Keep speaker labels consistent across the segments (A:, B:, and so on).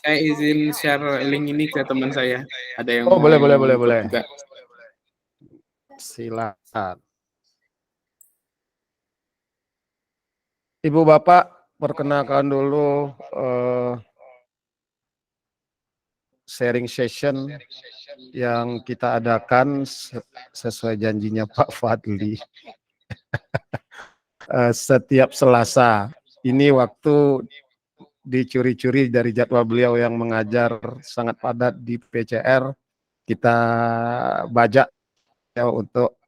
A: Saya izin share link ini ke teman saya. Ada yang
B: Oh,
A: mau
B: boleh.
A: ikut juga.
B: Silakan. Ibu Bapak, perkenalkan dulu sharing session yang kita adakan sesuai janjinya Pak Fadli. Setiap Selasa. Ini waktu dicuri-curi dari jadwal beliau yang mengajar sangat padat di PCR. Kita bajak ya untuk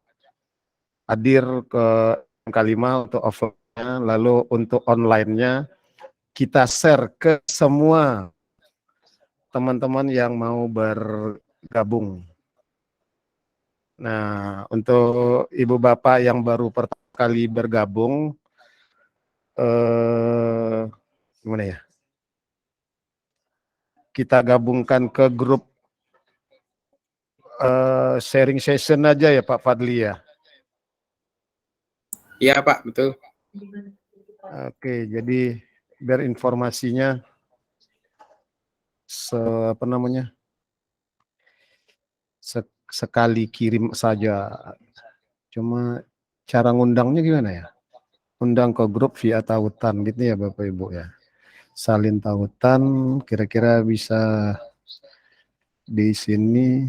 B: hadir ke K5 untuk offline-nya, lalu untuk online-nya kita share ke semua teman-teman yang mau bergabung. Nah, untuk ibu bapak yang baru pertama kali bergabung, gimana ya? Kita gabungkan ke grup sharing session aja ya Pak Fadli ya.
A: Iya Pak, betul.
B: Oke, jadi biar informasinya sekali kirim saja. Cuma cara ngundangnya gimana ya? Undang ke grup via tautan gitu ya Bapak Ibu ya. Salin tautan kira-kira bisa di sini.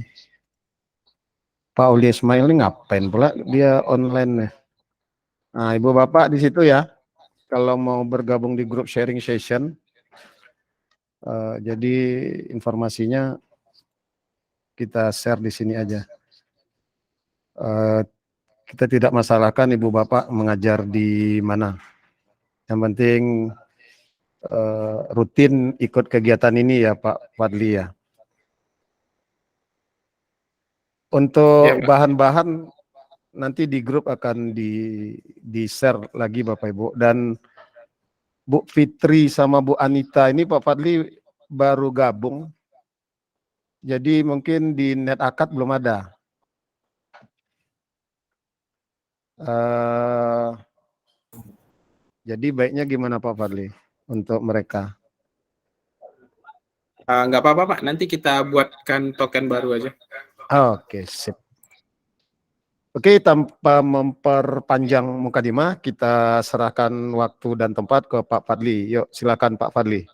B: Pak Uli Ismail ini ngapain pula dia online ya? Nah, Ibu Bapak di situ ya. Kalau mau bergabung di grup sharing session, jadi informasinya kita share di sini aja. Kita tidak masalahkan Ibu Bapak mengajar di mana. Yang penting rutin ikut kegiatan ini ya Pak Fadli ya. Untuk bahan-bahan nanti di grup akan di share lagi Bapak Ibu. Dan Bu Fitri sama Bu Anita ini Pak Fadli baru gabung. Jadi mungkin di net akad belum ada. Jadi baiknya gimana Pak Fadli untuk mereka?
A: Nggak apa-apa Pak, nanti kita buatkan token baru aja.
B: Oke, sip. Oke, tanpa memperpanjang mukadimah, kita serahkan waktu dan tempat ke Pak Fadli. Yuk, silakan Pak Fadli.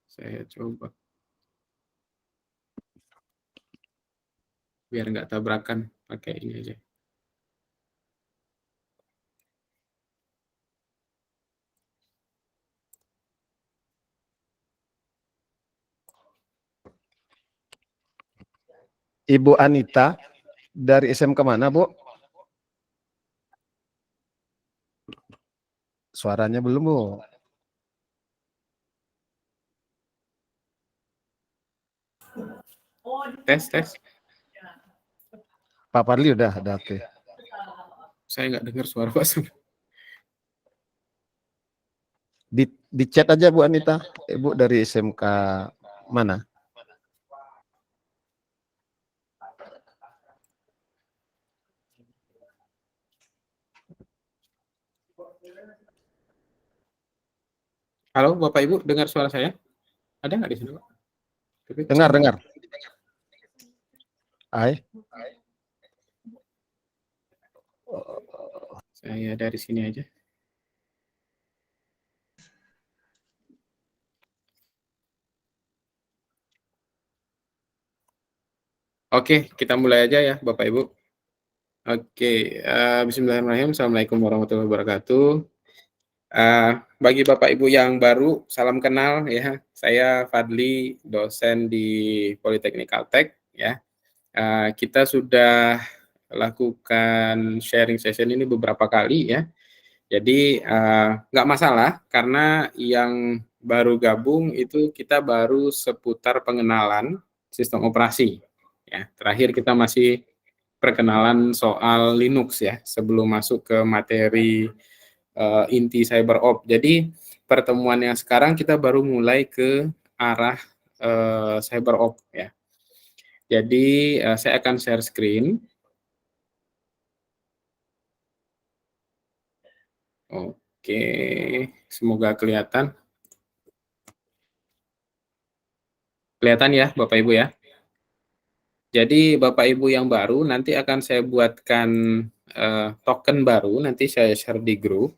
A: Saya coba. Biar nggak tabrakan, pakai ini aja.
B: Ibu Anita, dari SMK mana, Bu? Suaranya belum, Bu.
A: Tes.
B: Pak Fadli udah ada, oke.
A: Saya nggak dengar suara Pak.
B: Di chat aja Bu Anita. Ibu dari SMK mana?
A: Halo Bapak Ibu, dengar suara saya? Ada nggak di sini Pak?
B: Dengar. Hai.
A: Saya dari sini aja. Oke, kita mulai aja ya Bapak Ibu. Oke, bismillahirrahmanirrahim. Assalamualaikum warahmatullahi wabarakatuh. Bagi Bapak Ibu yang baru, salam kenal ya. Saya Fadli, dosen di Politeknik Kaltek ya. Kita sudah lakukan sharing session ini beberapa kali ya. Jadi nggak masalah karena yang baru gabung itu kita baru seputar pengenalan sistem operasi. Ya, terakhir kita masih perkenalan soal Linux ya sebelum masuk ke materi inti CyberOp. Jadi pertemuan yang sekarang kita baru mulai ke arah CyberOp ya. Jadi saya akan share screen. Oke, semoga kelihatan. Kelihatan ya Bapak Ibu ya? Jadi Bapak Ibu yang baru nanti akan saya buatkan, token baru, nanti saya share di grup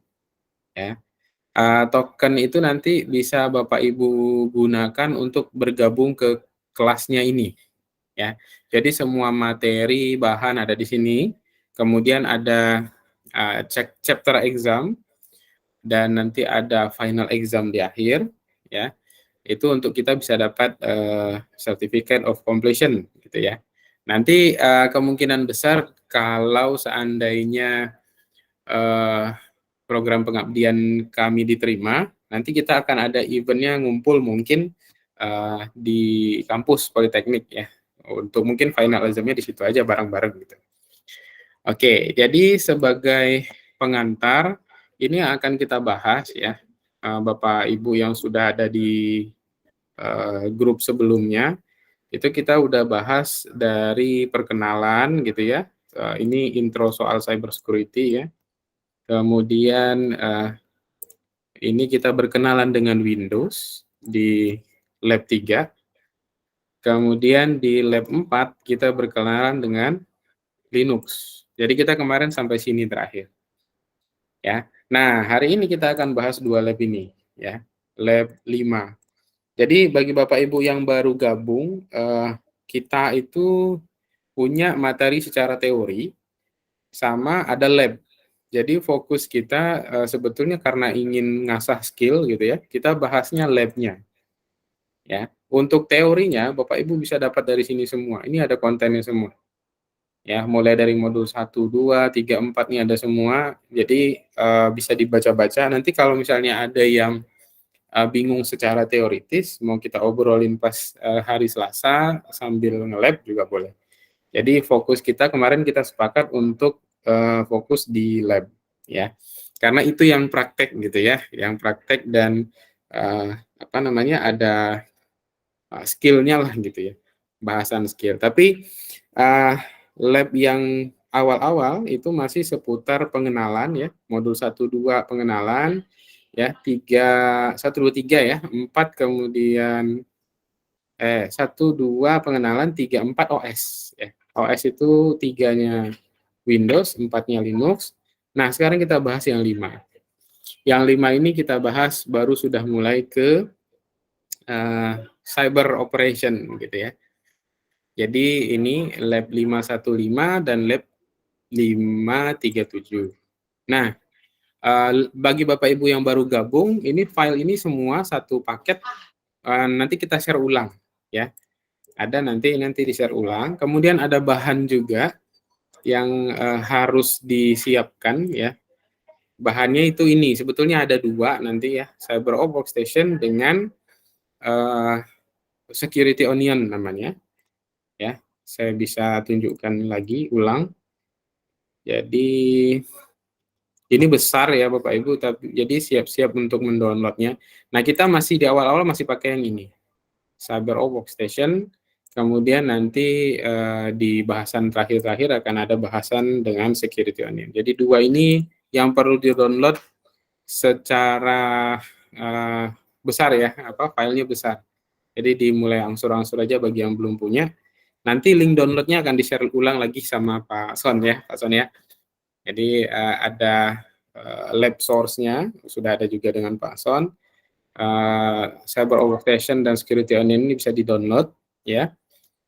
A: ya. Token itu nanti bisa Bapak Ibu gunakan untuk bergabung ke kelasnya ini ya. Jadi semua materi, bahan ada di sini, kemudian ada, chapter exam, dan nanti ada final exam di akhir ya. Itu untuk kita bisa dapat, certificate of completion gitu ya. Nanti, kemungkinan besar kalau seandainya, eee, program pengabdian kami diterima, nanti kita akan ada event-nya ngumpul mungkin, di kampus Politeknik ya, untuk mungkin final exam-nya di situ aja bareng-bareng gitu. Oke, jadi sebagai pengantar, ini yang akan kita bahas ya, Bapak Ibu yang sudah ada di, grup sebelumnya, itu kita udah bahas dari perkenalan gitu ya, ini intro soal cyber security ya, kemudian, ini kita berkenalan dengan Windows di lab 3, kemudian di lab 4 kita berkenalan dengan Linux. Jadi kita kemarin sampai sini terakhir, ya. Nah, hari ini kita akan bahas 2 lab ini, ya, lab 5. Jadi bagi Bapak Ibu yang baru gabung, kita itu punya materi secara teori, sama ada lab. Jadi fokus kita, sebetulnya karena ingin ngasah skill gitu ya, kita bahasnya lab-nya, ya. Untuk teorinya Bapak Ibu bisa dapat dari sini semua, ini ada kontennya semua, ya. Mulai dari modul 1, 2, 3, 4 nih ada semua, jadi, bisa dibaca-baca. Nanti kalau misalnya ada yang, bingung secara teoritis, mau kita obrolin pas, hari Selasa sambil nge-lab juga boleh. Jadi fokus kita kemarin kita sepakat untuk, fokus di lab, ya. Karena itu yang praktek gitu ya, yang praktek dan, apa namanya, ada, skill-nya lah gitu ya, bahasan skill. Tapi, eee, lab yang awal-awal itu masih seputar pengenalan ya, modul 1, 2 pengenalan, ya, 3 1, 2, 3 ya, 4 kemudian 1, 2 pengenalan, 3, 4 OS ya. OS itu 3-nya Windows, 4-nya Linux. Nah, sekarang kita bahas yang 5. Yang 5 ini kita bahas baru sudah mulai ke, cyber operation gitu ya. Jadi ini lab 515 dan lab 537. Nah, bagi Bapak Ibu yang baru gabung, ini file ini semua satu paket, nanti kita share ulang ya. Ada nanti di-share ulang, kemudian ada bahan juga yang, harus disiapkan ya. Bahannya itu ini, sebetulnya ada 2 nanti ya, CyberOps Workstation dengan, eee, Security Onion namanya, ya. Saya bisa tunjukkan lagi ulang. Jadi, ini besar ya Bapak Ibu, tapi jadi siap-siap untuk mendownload-nya. Nah, kita masih di awal-awal masih pakai yang ini, CyberOps Workstation, kemudian nanti, di bahasan terakhir-terakhir akan ada bahasan dengan Security Onion. Jadi 2 ini yang perlu di-download secara, besar ya, apa, filenya besar. Jadi dimulai angsur-angsur aja bagi yang belum punya. Nanti link download-nya akan di-share ulang lagi sama Pak Son ya, Pak Son ya. Jadi, ada, lab source-nya, sudah ada juga dengan Pak Son. Cyber Workstation dan Security Onion ini bisa di-download ya,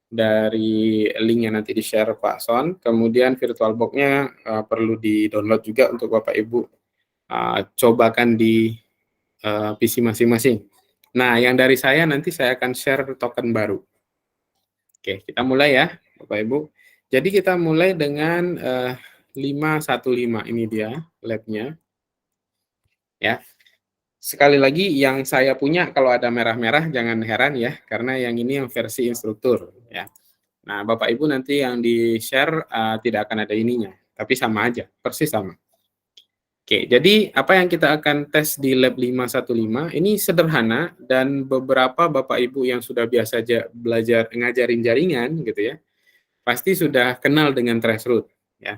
A: dari link yang nanti di-share Pak Son. Kemudian VirtualBox-nya, perlu di-download juga untuk Bapak Ibu, cobakan di, PC masing-masing. Nah, yang dari saya nanti saya akan share token baru. Oke, kita mulai ya, Bapak Ibu. Jadi kita mulai dengan, 515, ini dia lab-nya, ya. Sekali lagi yang saya punya kalau ada merah-merah jangan heran ya, karena yang ini yang versi instruktur, ya. Nah, Bapak Ibu nanti yang di-share, tidak akan ada ininya, tapi sama aja, persis sama. Oke, jadi apa yang kita akan tes di lab 515 ini sederhana dan beberapa Bapak Ibu yang sudah biasa belajar ngajarin jaringan gitu ya, pasti sudah kenal dengan traceroute ya.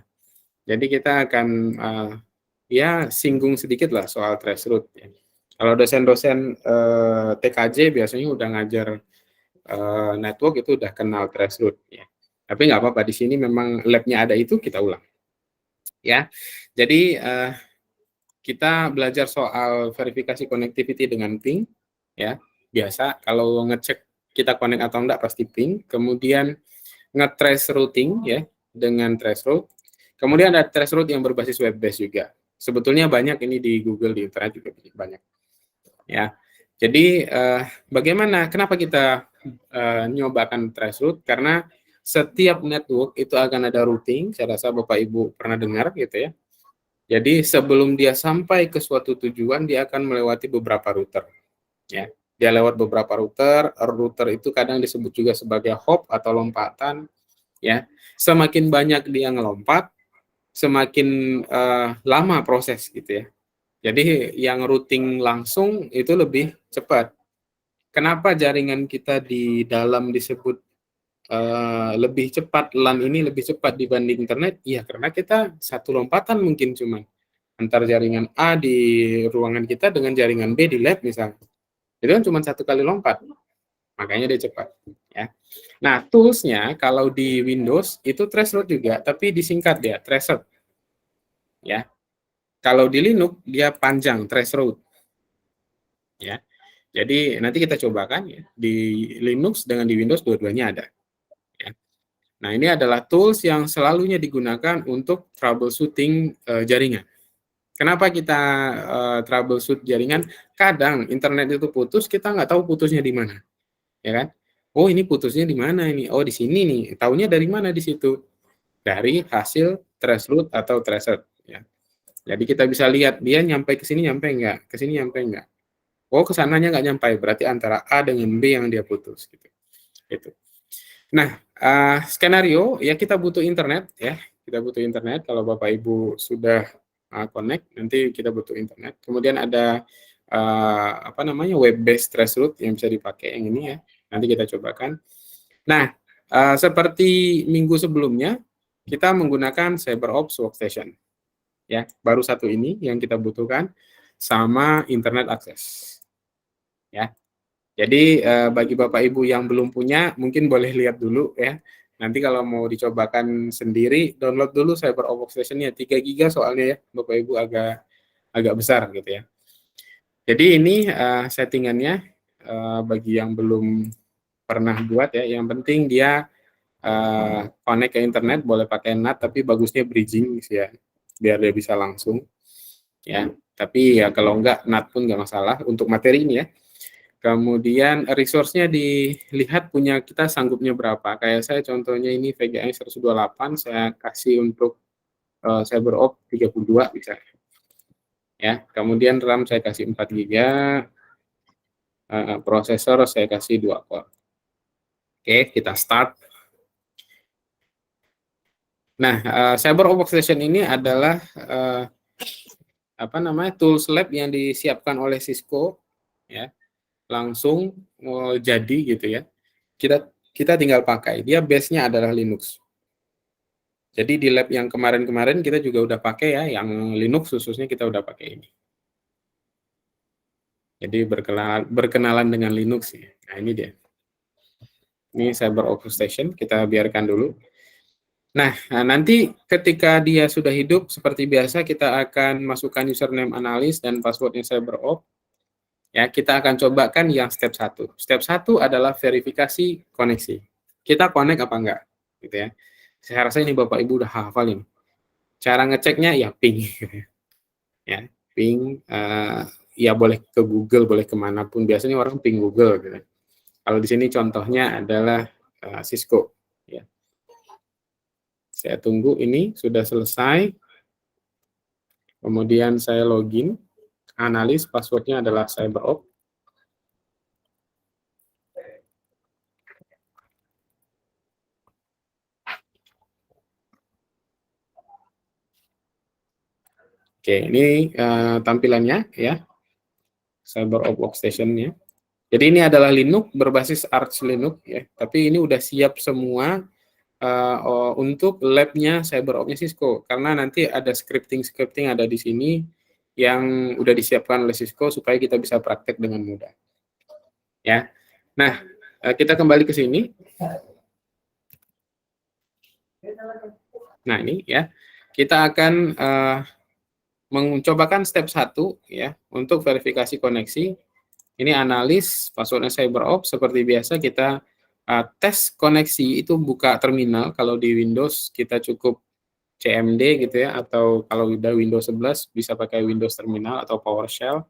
A: Jadi kita akan, ya singgung sedikit lah soal traceroute ya. Kalau dosen-dosen TKJ biasanya udah ngajar network itu udah kenal traceroute ya. Tapi nggak apa-apa, di sini memang lab-nya ada itu, kita ulang ya. Jadi kita belajar soal verifikasi connectivity dengan ping ya. Biasa kalau ngecek kita connect atau enggak pasti ping. Kemudian nge-trace routing ya dengan traceroute. Kemudian ada traceroute yang berbasis web based juga. Sebetulnya banyak ini di Google, di internet juga banyak. Ya. Jadi bagaimana kenapa kita nyobakan traceroute? Karena setiap network itu akan ada routing, saya rasa Bapak Ibu pernah dengar gitu ya. Jadi sebelum dia sampai ke suatu tujuan, dia akan melewati beberapa router. Ya, dia lewat beberapa router. Router itu kadang disebut juga sebagai hop atau lompatan. Ya, semakin banyak dia ngelompat, semakin lama proses gitu ya. Jadi yang routing langsung itu lebih cepat. Kenapa jaringan kita di dalam disebut lebih cepat, LAN ini lebih cepat dibanding internet? Iya, karena kita satu lompatan mungkin cuman antar jaringan A di ruangan kita dengan jaringan B di lab misalnya. Itu kan cuma satu kali lompat, makanya dia cepat. Ya. Nah, tools-nya kalau di Windows itu traceroute juga, tapi disingkat dia, traceroute. Ya. Kalau di Linux dia panjang, traceroute. Ya. Jadi nanti kita cobakan ya, di Linux dengan di Windows dua-duanya ada. Ya. Nah, ini adalah tools yang selalunya digunakan untuk troubleshooting jaringan. Kenapa kita troubleshoot jaringan? Kadang internet itu putus, kita nggak tahu putusnya di mana, ya kan? Oh, ini putusnya di mana ini? Oh, di sini nih. Taunya dari mana di situ? Dari hasil traceroute atau tracer. Ya. Jadi kita bisa lihat dia nyampe ke sini nyampe nggak, ke sini nyampe nggak. Oh, kesananya nggak nyampe, berarti antara A dengan B yang dia putus. Gitu. Itu. Nah, skenario ya kita butuh internet ya, kita butuh internet. Kalau Bapak Ibu sudah connect, nanti kita butuh internet. Kemudian ada apa namanya web based traceroute yang bisa dipakai yang ini ya. Nanti kita cobakan. Nah, seperti minggu sebelumnya kita menggunakan CyberOps Workstation. Ya, baru satu ini yang kita butuhkan sama internet akses. Ya. Jadi bagi Bapak Ibu yang belum punya, mungkin boleh lihat dulu ya. Nanti kalau mau dicobakan sendiri, download dulu CyberOps Workstation-nya 3 GB soalnya ya, Bapak Ibu agak besar gitu ya. Jadi ini settingannya bagi yang belum pernah buat ya. Yang penting dia connect ke internet, boleh pakai NAT tapi bagusnya bridging ya, biar dia bisa langsung ya. Tapi ya kalau enggak NAT pun enggak masalah untuk materi ini ya. Kemudian resource-nya dilihat punya kita sanggupnya berapa. Kayak saya contohnya ini VGA 128, saya kasih untuk CyberOps 32 bisa. Ya, kemudian RAM saya kasih 4 GB, prosesor saya kasih 2 core. Oke, kita start. Nah, CyberOps Workstation ini adalah apa namanya tools lab yang disiapkan oleh Cisco ya, langsung jadi gitu ya. Kita tinggal pakai. Dia base-nya adalah Linux. Jadi di lab yang kemarin-kemarin kita juga udah pakai ya, yang Linux khususnya kita udah pakai ini. Jadi berkenalan dengan Linux ya. Nah, ini dia. Ini CyberOps Workstation, kita biarkan dulu. Nah, nanti ketika dia sudah hidup, seperti biasa kita akan masukkan username analis dan passwordnya CyberOps. Ya, kita akan cobakan yang step 1. Step 1 adalah verifikasi koneksi. Kita connect apa enggak, gitu ya. Saya rasa ini Bapak Ibu udah hafal ini. Cara ngeceknya ya ping. Ya, ping, ya boleh ke Google, boleh kemanapun. Biasanya orang ping Google, gitu. Kalau di sini contohnya adalah Cisco. Ya. Saya tunggu ini sudah selesai. Kemudian saya login. Analis passwordnya adalah CyberOps. Oke, ini tampilannya ya, CyberOps Workstation-nya. Jadi ini adalah Linux berbasis Arch Linux ya, tapi ini udah siap semua untuk lab-nya CyberOps-nya Cisco, karena nanti ada scripting ada di sini yang udah disiapkan oleh Cisco supaya kita bisa praktek dengan mudah. Ya. Nah, kita kembali ke sini. Nah, ini ya. Kita akan mencobakan step 1 ya untuk verifikasi koneksi. Ini analis passwordnya CyberOps. Seperti biasa kita tes koneksi itu buka terminal. Kalau di Windows kita cukup CMD gitu ya, atau kalau udah Windows 11 bisa pakai Windows Terminal atau PowerShell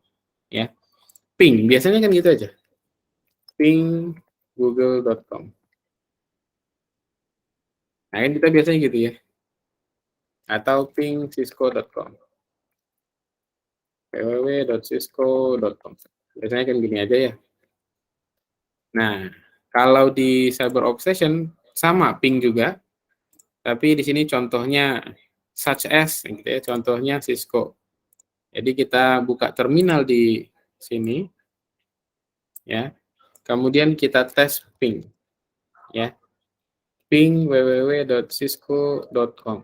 A: ya. Ping, biasanya kan gitu aja. Ping google.com. Nah, kan kita biasanya gitu ya. Atau ping cisco.com. www.cisco.com. Biasanya kan gini aja ya. Nah, kalau di Cyber Obsession sama ping juga, tapi di sini contohnya such as gitu ya, contohnya Cisco. Jadi kita buka terminal di sini ya. Kemudian kita tes ping ya. Ping www.cisco.com.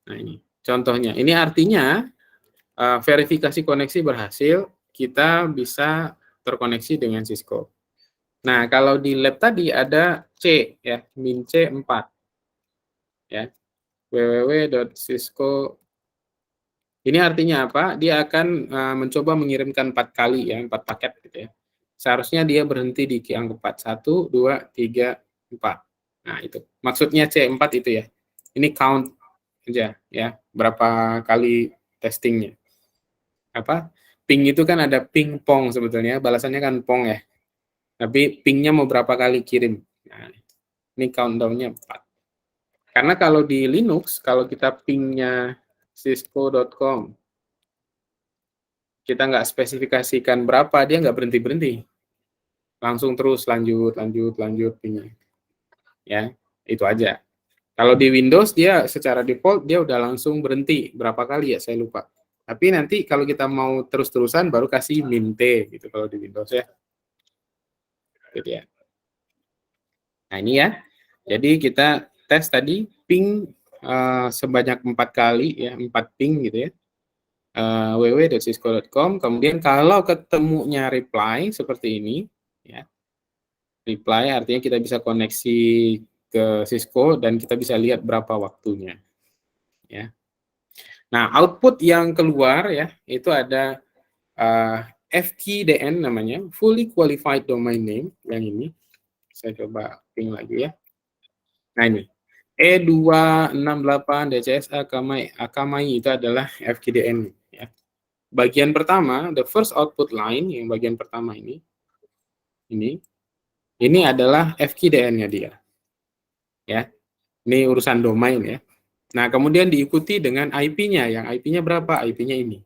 A: Nah, ini contohnya. Ini artinya verifikasi koneksi berhasil, kita bisa terkoneksi dengan Cisco. Nah, kalau di lab tadi ada C ya, min C4 ya. www.cisco. Ini artinya apa? Dia akan mencoba mengirimkan 4 kali ya, 4 paket gitu ya. Seharusnya dia berhenti di angka 4, 1 2 3 4. Nah, itu. Maksudnya C4 itu ya. Ini count aja ya, berapa kali testingnya. Apa? Ping itu kan ada ping pong sebetulnya, balasannya kan pong ya. Tapi pingnya mau berapa kali kirim. Nah, ini countdown-nya 4. Karena kalau di Linux, kalau kita pingnya cisco.com, kita nggak spesifikasikan berapa, dia nggak berhenti-berhenti. Langsung terus lanjut pingnya. Ya, itu aja. Kalau di Windows, dia secara default, dia udah langsung berhenti. Berapa kali ya, saya lupa. Tapi nanti kalau kita mau terus-terusan, baru kasih min T, gitu kalau di Windows ya. Gitu ya. Nah, ini ya. Jadi kita tes tadi ping sebanyak 4 kali ya, 4 ping gitu ya. www.cisco.com. Kemudian kalau ketemunya reply seperti ini ya. Reply artinya kita bisa koneksi ke Cisco dan kita bisa lihat berapa waktunya ya. Nah, output yang keluar ya, itu ada FQDN namanya, Fully Qualified Domain Name yang ini. Saya coba ping lagi ya. Nah, ini E268 DCSA Akamai itu adalah FQDN ya. Bagian pertama, the first output line yang bagian pertama ini adalah FQDN-nya dia. Ya. Ini urusan domain ya. Nah, kemudian diikuti dengan IP-nya, yang IP-nya berapa? IP-nya ini.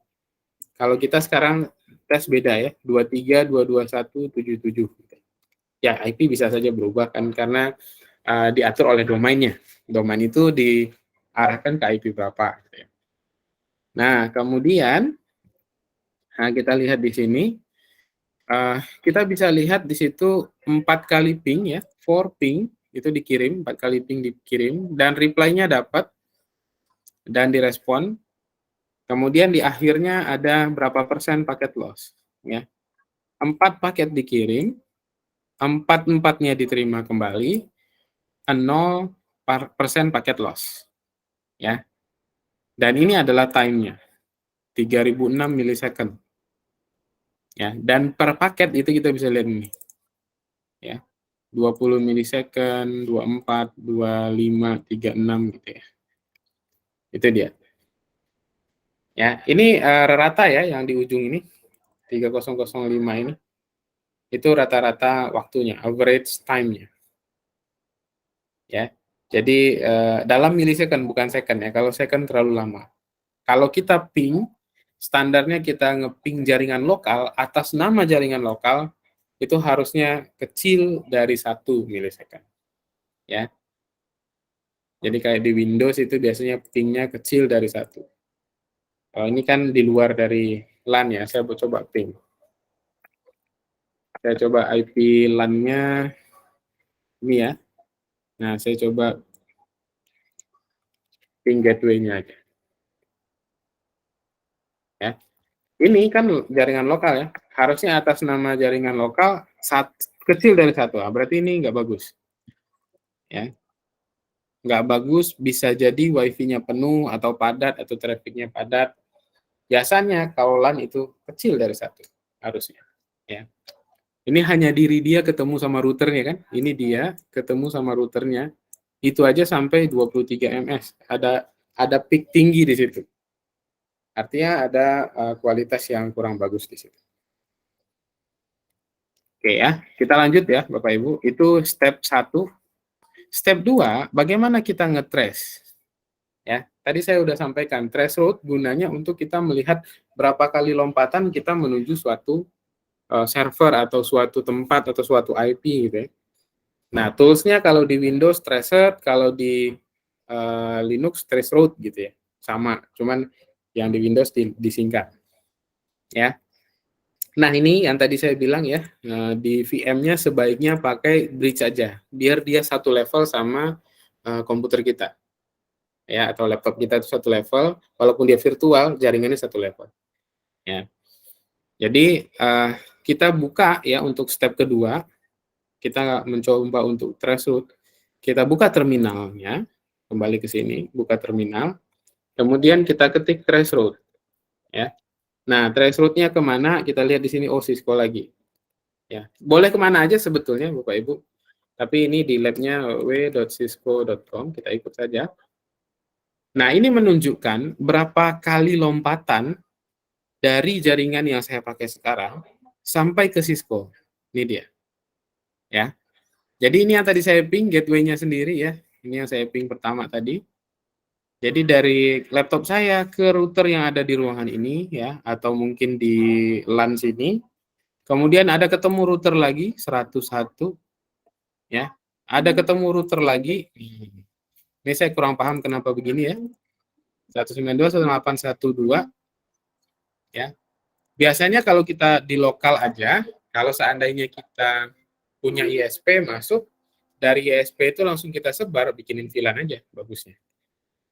A: Kalau kita sekarang tes beda ya, 23.221.77. Ya, IP bisa saja berubah kan karena diatur oleh domainnya. Domain itu diarahkan ke IP berapa. Gitu ya. Nah, kemudian kita lihat di sini, kita bisa lihat di situ 4 kali ping ya, 4 ping itu dikirim, 4 kali ping dikirim, dan reply-nya dapat dan direspon. Kemudian di akhirnya ada berapa persen paket loss ya. 4 paket dikirim, 4-4-nya diterima kembali, 0% paket loss ya. Dan ini adalah time-nya 3006 milisecond ya. Dan per paket itu kita bisa lihat ini ya, 20 milisecond, 24, 25, 36 gitu ya. Itu dia. Ya, ini rata ya yang di ujung ini 3005 ini. Itu rata-rata waktunya, average time-nya. Ya. Jadi dalam milisecond bukan second ya. Kalau second terlalu lama. Kalau kita ping, standarnya kita ngeping jaringan lokal atas nama jaringan lokal itu harusnya kecil dari 1 milisecond. Ya. Jadi kayak di Windows itu biasanya pingnya kecil dari 1. Kalau ini kan di luar dari LAN ya, saya coba ping. Saya coba IP LAN-nya ini ya. Nah, saya coba ping gateway-nya aja, ya. Ini kan jaringan lokal ya, harusnya atas nama jaringan lokal kecil dari 1, berarti ini nggak bagus, ya. Nggak bagus, bisa jadi WiFi-nya penuh atau padat atau traffic-nya padat. Biasanya kalau LAN itu kecil dari 1 harusnya, ya. Ini hanya diri dia ketemu sama routernya kan, ini dia ketemu sama routernya, itu aja sampai 23 ms, ada peak tinggi di situ. Artinya ada kualitas yang kurang bagus di situ. Oke ya, kita lanjut ya Bapak Ibu, itu step 1. Step 2, bagaimana kita nge-trace? Ya, tadi saya udah sampaikan, threshold gunanya untuk kita melihat berapa kali lompatan kita menuju suatu server atau suatu tempat atau suatu IP gitu ya. Nah, tools-nya kalau di Windows Tracer, kalau di Linux Traceroute gitu ya, sama, cuman yang di Windows disingkat, ya. Nah, ini yang tadi saya bilang ya, di VM-nya sebaiknya pakai bridge aja, biar dia satu level sama komputer kita, ya, atau laptop kita itu satu level, walaupun dia virtual, jaringannya satu level, ya. Jadi, kita buka ya untuk step kedua, kita mencoba untuk threshold, kita buka terminalnya, kembali ke sini, buka terminal, kemudian kita ketik threshold, ya. Nah, threshold-nya kemana? Kita lihat di sini, oh Cisco lagi, ya. Boleh kemana aja sebetulnya, Bapak Ibu, tapi ini di lab-nya w.cisco.com, kita ikut saja. Nah, ini menunjukkan berapa kali lompatan dari jaringan yang saya pakai sekarang sampai ke Cisco. Ini dia, ya. Jadi ini yang tadi saya ping gateway-nya sendiri ya. Ini yang saya ping pertama tadi. Jadi dari laptop saya ke router yang ada di ruangan ini ya, atau mungkin di LAN sini. Kemudian ada ketemu router lagi 101 ya. Ada ketemu router lagi. Ini saya kurang paham kenapa begini ya. 192.168.1.2 ya. Biasanya kalau kita di lokal aja, kalau seandainya kita punya ISP masuk, dari ISP itu langsung kita sebar, bikinin VLAN aja bagusnya.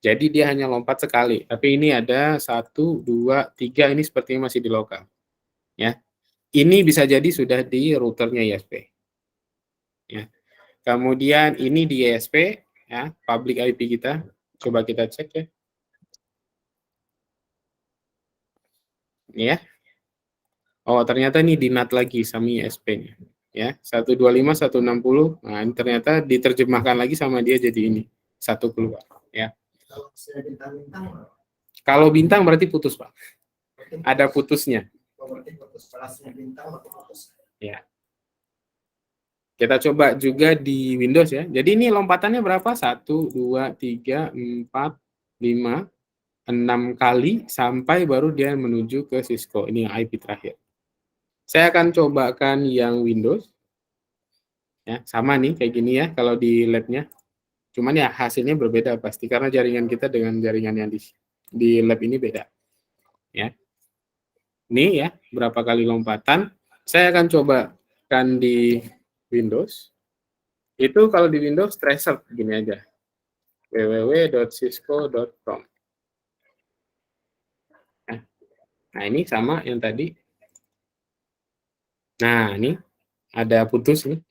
A: Jadi dia hanya lompat sekali, tapi ini ada 1, 2, 3, ini sepertinya masih di lokal. Ya. Ini bisa jadi sudah di routernya ISP. Ya. Kemudian ini di ISP, ya, public IP kita. Coba kita cek ya. Ini ya. Oh, ternyata ini di NAT lagi sama ISP-nya. Ya, 125.160. Nah, ini ternyata diterjemahkan lagi sama dia jadi ini. Satu keluar, ya. Kalau bintang berarti putus, Pak. Ada putusnya. Ya. Kita coba juga di Windows ya. Jadi ini lompatannya berapa? 1, 2, 3, 4, 5, 6 kali sampai baru dia menuju ke Cisco. Ini yang IP terakhir. Saya akan cobakan yang Windows. Ya, sama nih kayak gini ya kalau di lab-nya. Cuman ya hasilnya berbeda pasti karena jaringan kita dengan jaringan yang di lab ini beda. Ya. Ini ya, berapa kali lompatan. Saya akan cobakan di Windows. Itu kalau di Windows tracer gini aja. www.cisco.com. Nah, ini sama yang tadi. Nah, ini ada putus nih.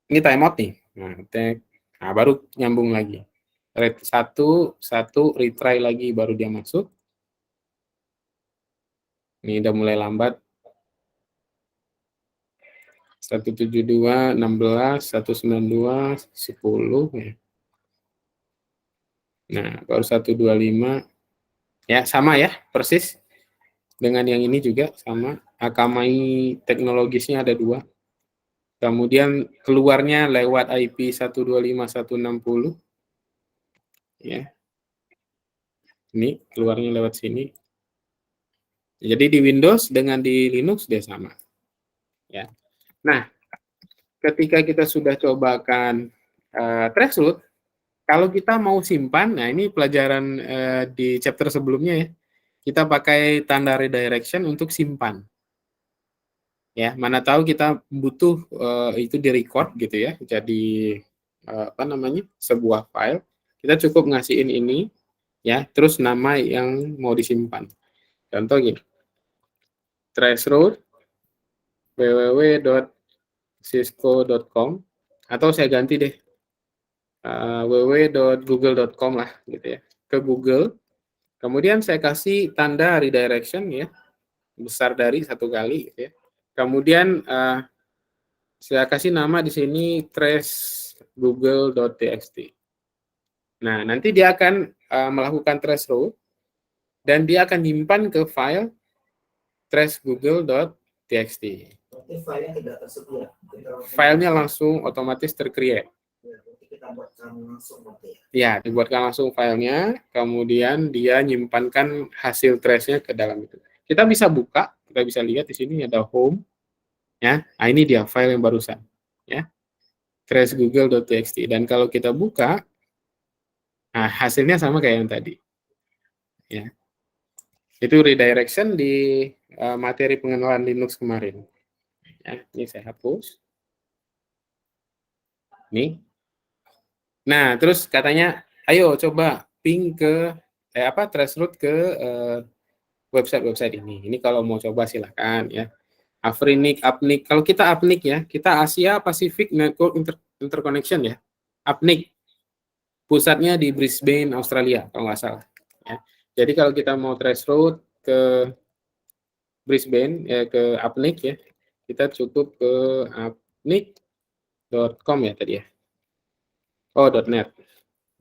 A: Ini timeout nih. Nah, baru nyambung lagi. Satu retry lagi baru dia masuk. Ini udah mulai lambat. 172, 16, 192, 10 ya. Nah, baru 125. Ya, sama ya, persis. Dengan yang ini juga sama. Akamai teknologisnya ada 2. Kemudian keluarnya lewat IP 125.160. Ya. Ini keluarnya lewat sini. Jadi di Windows dengan di Linux dia sama. Ya. Nah, ketika kita sudah cobakan threshold, kalau kita mau simpan, nah ini pelajaran di chapter sebelumnya ya, kita pakai tanda redirection untuk simpan. Ya, mana tahu kita butuh itu di record gitu ya, jadi sebuah file, kita cukup ngasihin ini ya, terus nama yang mau disimpan. Contoh gini, traceroute www.cisco.com, atau saya ganti deh www.google.com lah gitu ya, ke Google. Kemudian saya kasih tanda redirection ya, besar dari 1 kali gitu ya. Kemudian saya kasih nama di sini trace google.txt. Nah, nanti dia akan melakukan trace route dan dia akan nyimpan ke file trace google.txt.
C: Berarti filenya tidak tersedia.
A: Filenya langsung otomatis tercreate.
C: Berarti kita buatkan langsung berarti ya.
A: Ya, dibuatkan langsung filenya, kemudian dia nyimpankan hasil trace-nya ke dalam itu. Kita bisa buka, kita bisa lihat di sini ada home, ya. Nah, ini dia file yang barusan, ya. Trace google.txt. Dan kalau kita buka, nah hasilnya sama kayak yang tadi, ya. Itu redirection di materi pengenalan Linux kemarin. Ya, ini saya hapus. Nih. Nah, terus katanya, ayo coba ping ke traceroute ke website-website ini. Ini kalau mau coba silakan ya. Afrinik, Apnik. Kalau kita Apnik ya, kita Asia Pacific Network Interconnection ya. Apnik. Pusatnya di Brisbane, Australia kalau nggak salah. Ya. Jadi kalau kita mau traceroute ke Brisbane ya, ke Apnik ya, kita cukup ke apnik.com ya tadi ya. Oh, .net.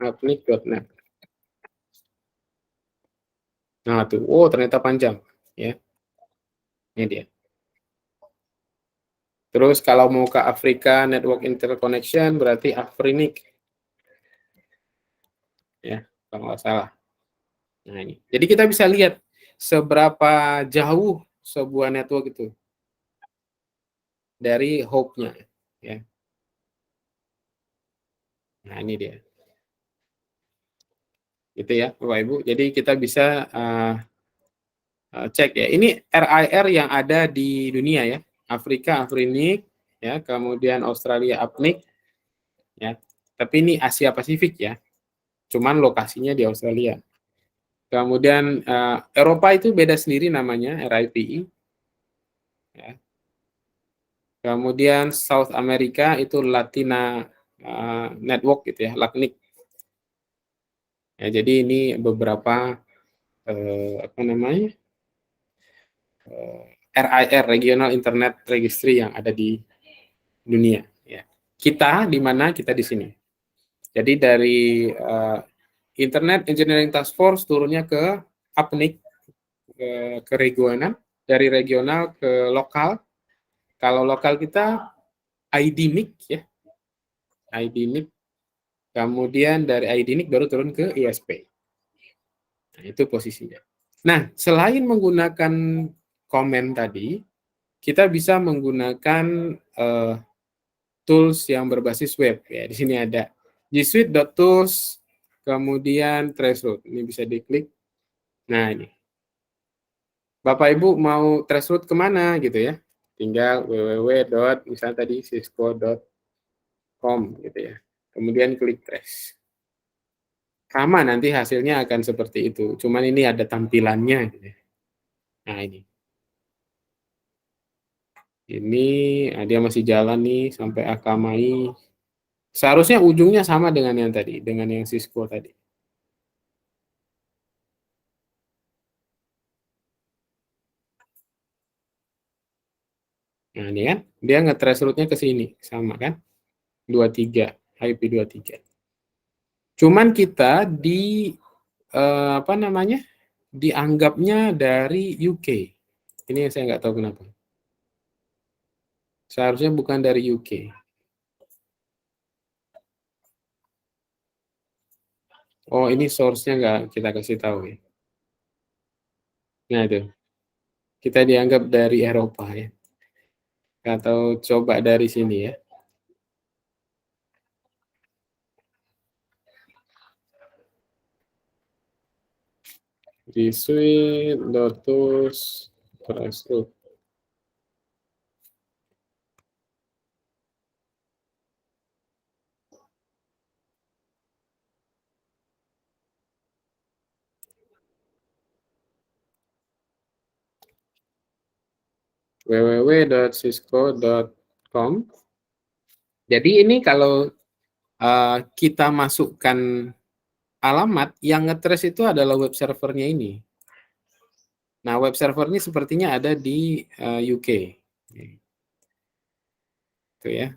A: apnik.net. Nah, tuh. Oh, ternyata panjang ya. Ini dia. Terus kalau mau ke Afrika Network Interconnection berarti Afrinik. Ya, kalau nggak salah. Nah, ini. Jadi kita bisa lihat seberapa jauh sebuah network itu dari hope-nya ya. Nah, ini dia. Gitu ya, Bapak Ibu. Jadi kita bisa cek ya. Ini RIR yang ada di dunia ya. Afrika Afrinik ya, kemudian Australia Apnik ya. Tapi ini Asia Pasifik ya. Cuman lokasinya di Australia. Kemudian Eropa itu beda sendiri namanya RIPE. Ya. Kemudian South America itu Latina Network gitu ya, LACNIC. Ya, jadi ini beberapa RIR Regional Internet Registry yang ada di dunia. Ya. Kita di mana? Kita di sini. Jadi dari Internet Engineering Task Force turunnya ke APNIC, ke regional, dari regional ke lokal. Kalau lokal kita IDNIC ya, IDNIC. Kemudian dari IDNIC baru turun ke ISP. Nah, itu posisinya. Nah, selain menggunakan komen tadi, kita bisa menggunakan tools yang berbasis web. Ya, di sini ada gsuite.tools, kemudian traceroute. Ini bisa diklik. Nah, ini. Bapak Ibu mau traceroute kemana gitu ya? Tinggal misalnya tadi cisco.com gitu ya. Kemudian klik trace. Sama nanti hasilnya akan seperti itu. Cuman ini ada tampilannya gitu ya. Nah, ini. Ini dia masih jalan nih sampai Akamai. Seharusnya ujungnya sama dengan yang tadi, dengan yang Cisco tadi. Nah, ini kan, dia nge-trace route-nya ke sini, sama kan? 23, IP 23. Cuman kita dianggapnya dari UK. Ini yang saya nggak tahu kenapa. Seharusnya bukan dari UK. Oh, ini source-nya nggak kita kasih tahu ya. Nah, itu. Kita dianggap dari Eropa ya. Atau coba dari sini ya. Di suite Lotus Traceroute. www.cisco.com. Jadi ini kalau kita masukkan alamat, yang ngetrace itu adalah web servernya ini. Nah, web server ini sepertinya ada di UK. Itu ya.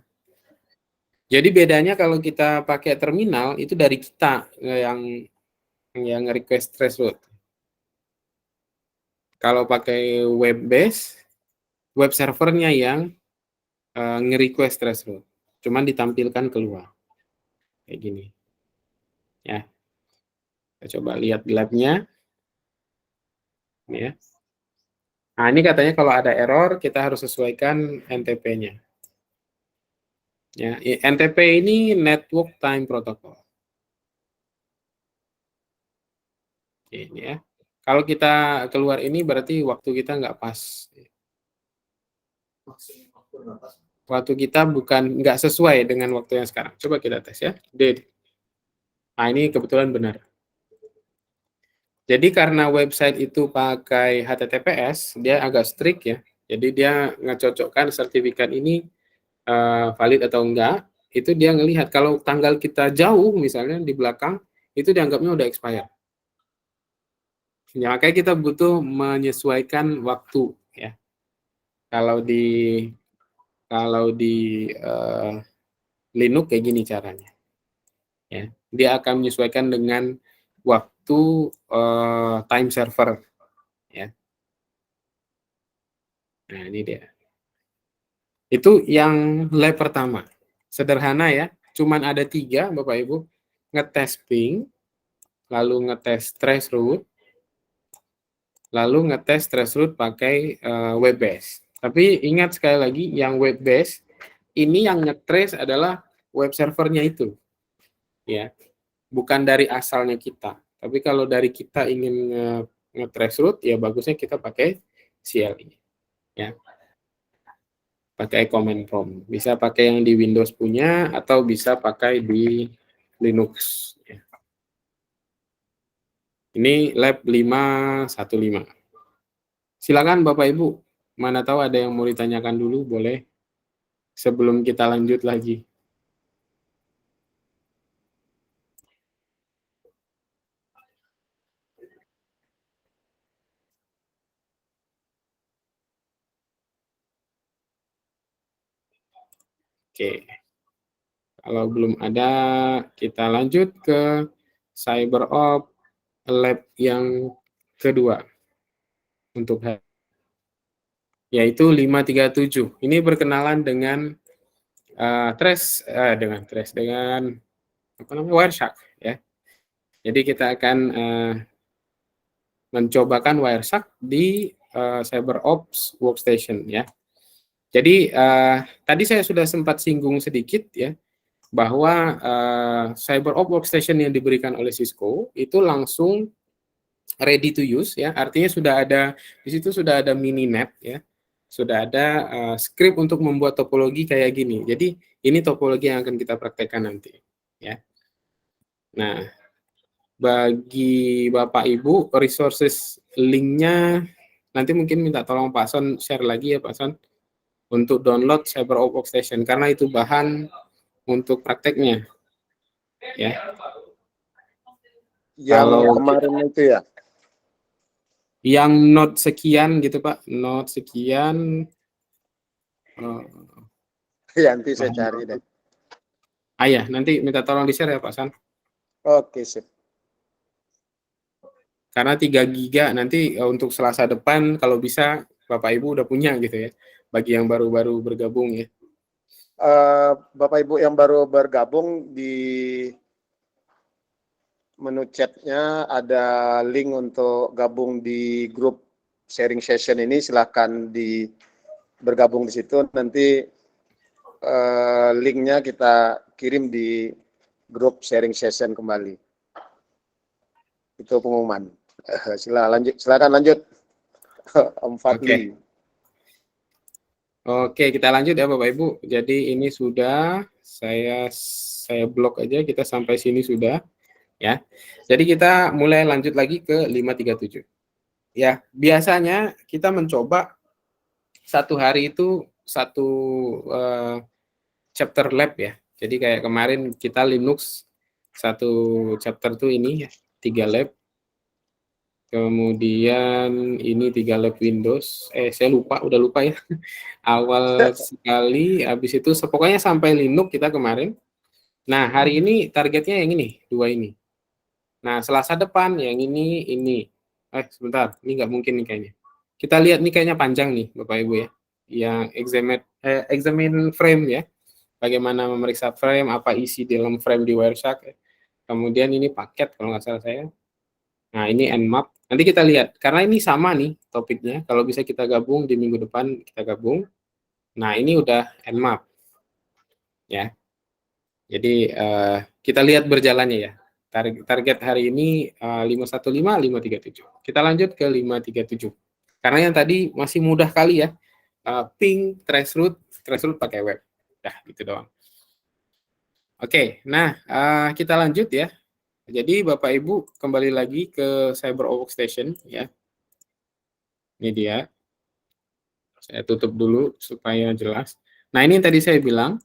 A: Jadi bedanya kalau kita pakai terminal itu dari kita yang request traceroute. Kalau pakai web base, web servernya yang nge-request traceroute. Cuman ditampilkan keluar. Kayak gini. Ya. Kita coba lihat labnya. Ini ya. Nah, ini katanya kalau ada error, kita harus sesuaikan NTP-nya. Ya, NTP ini Network Time Protocol. Ini ya. Kalau kita keluar ini berarti waktu kita nggak pas.
C: Maksudnya waktu berapa?
A: Waktu kita nggak sesuai dengan waktu yang sekarang. Coba kita tes ya. Nah, ini kebetulan benar. Jadi karena website itu pakai HTTPS, dia agak strict ya. Jadi dia ngecocokkan sertifikat ini valid atau enggak. Itu dia ngelihat kalau tanggal kita jauh misalnya di belakang, itu dianggapnya udah expired. Ya, makanya kita butuh menyesuaikan waktu ya. Kalau di Linux kayak gini caranya. Ya, dia akan menyesuaikan dengan waktu time server. Ya. Nah, ini dia. Itu yang lab pertama. Sederhana ya, cuman ada 3 Bapak Ibu. Ngetes ping, lalu ngetes traceroute, lalu ngetes traceroute pakai web base. Tapi ingat sekali lagi, yang web base ini yang ngetrace adalah web servernya itu. Ya. Bukan dari asalnya kita. Tapi kalau dari kita ingin nge-trace route, ya bagusnya kita pakai CLI. Ya. Pakai command prompt. Bisa pakai yang di Windows punya, atau bisa pakai di Linux. Ya. Ini lab 515. Silakan Bapak Ibu, mana tahu ada yang mau ditanyakan dulu, boleh. Sebelum kita lanjut lagi. Oke. Kalau belum ada, kita lanjut ke CyberOps lab yang kedua. Untuk yaitu 537. Ini berkenalan dengan dengan apa namanya, Wireshark ya. Jadi kita akan mencobakan Wireshark di CyberOps Workstation ya. Jadi tadi saya sudah sempat singgung sedikit ya, bahwa CyberOps Workstation yang diberikan oleh Cisco itu langsung ready to use ya, artinya sudah ada di situ, sudah ada mininet ya, sudah ada script untuk membuat topologi kayak gini. Jadi ini topologi yang akan kita praktekkan nanti ya. Nah, bagi Bapak Ibu, resources linknya nanti mungkin minta tolong Pak Son share lagi ya Pak Son, untuk download CyberOps Workstation karena itu bahan untuk prakteknya ya.
D: Yang
A: Kalau
D: kemarin itu ya?
A: Yang node sekian gitu Pak, node sekian.
D: Ya, nanti saya cari deh.
A: Ya, nanti minta tolong di-share ya Pak San.
D: Oke, sip.
A: Karena 3 giga nanti untuk Selasa depan kalau bisa Bapak Ibu udah punya gitu ya. Bagi yang baru-baru bergabung ya.
D: Bapak Ibu yang baru bergabung, di menu chatnya ada link untuk gabung di grup sharing session ini. Silahkan bergabung di situ. Nanti linknya kita kirim di grup sharing session kembali. Itu pengumuman. Silakan lanjut. Om Fadli.
A: Oke, kita lanjut ya Bapak Ibu. Jadi ini sudah saya blok aja, kita sampai sini sudah ya. Jadi kita mulai lanjut lagi ke 537. Ya, biasanya kita mencoba satu hari itu satu chapter lab ya. Jadi kayak kemarin kita Linux satu chapter tuh ini ya, 3 lab. Kemudian ini 3 lab Windows. Saya lupa, udah lupa ya. Awal sekali, habis itu pokoknya sampai Linux kita kemarin. Nah, hari ini targetnya yang ini, 2 ini. Nah, Selasa depan yang ini. Sebentar, ini nggak mungkin nih kayaknya. Kita lihat nih kayaknya panjang nih, Bapak Ibu ya. Yang examine frame ya. Bagaimana memeriksa frame, apa isi dalam frame di Wireshark. Kemudian ini paket kalau nggak salah saya. Nah, ini Nmap. Nanti kita lihat, karena ini sama nih topiknya. Kalau bisa kita gabung di minggu depan, kita gabung. Nah, ini udah Nmap. Ya. Jadi, kita lihat berjalannya ya. Target hari ini 515, 537. Kita lanjut ke 537. Karena yang tadi masih mudah kali ya. Ping, traceroute pakai web. Dah, gitu doang. Oke, nah kita lanjut ya. Jadi Bapak Ibu kembali lagi ke CyberOps Workstation ya. Ini dia. Saya tutup dulu supaya jelas. Nah, ini yang tadi saya bilang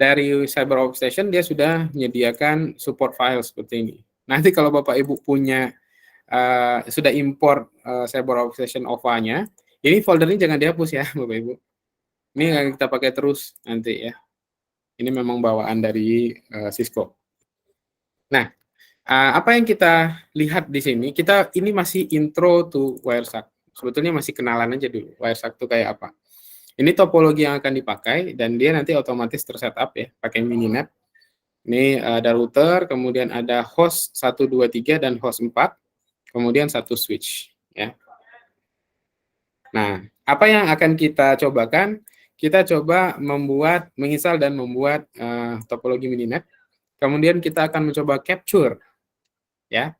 A: dari CyberOps Workstation dia sudah menyediakan support file seperti ini. Nanti kalau Bapak Ibu punya sudah import CyberOps Workstation OVA-nya, ini folder ini jangan dihapus ya Bapak Ibu. Ini yang kita pakai terus nanti ya. Ini memang bawaan dari Cisco. Nah, apa yang kita lihat di sini, ini masih intro to Wireshark. Sebetulnya masih kenalan aja dulu, Wireshark itu kayak apa. Ini topologi yang akan dipakai, dan dia nanti otomatis tersetup ya, pakai Mininet. Ini ada router, kemudian ada host 1, 2, 3, dan host 4, kemudian satu switch. Ya. Nah, apa yang akan kita cobakan? Kita coba menginstal dan membuat topologi Mininet. Kemudian kita akan mencoba capture ya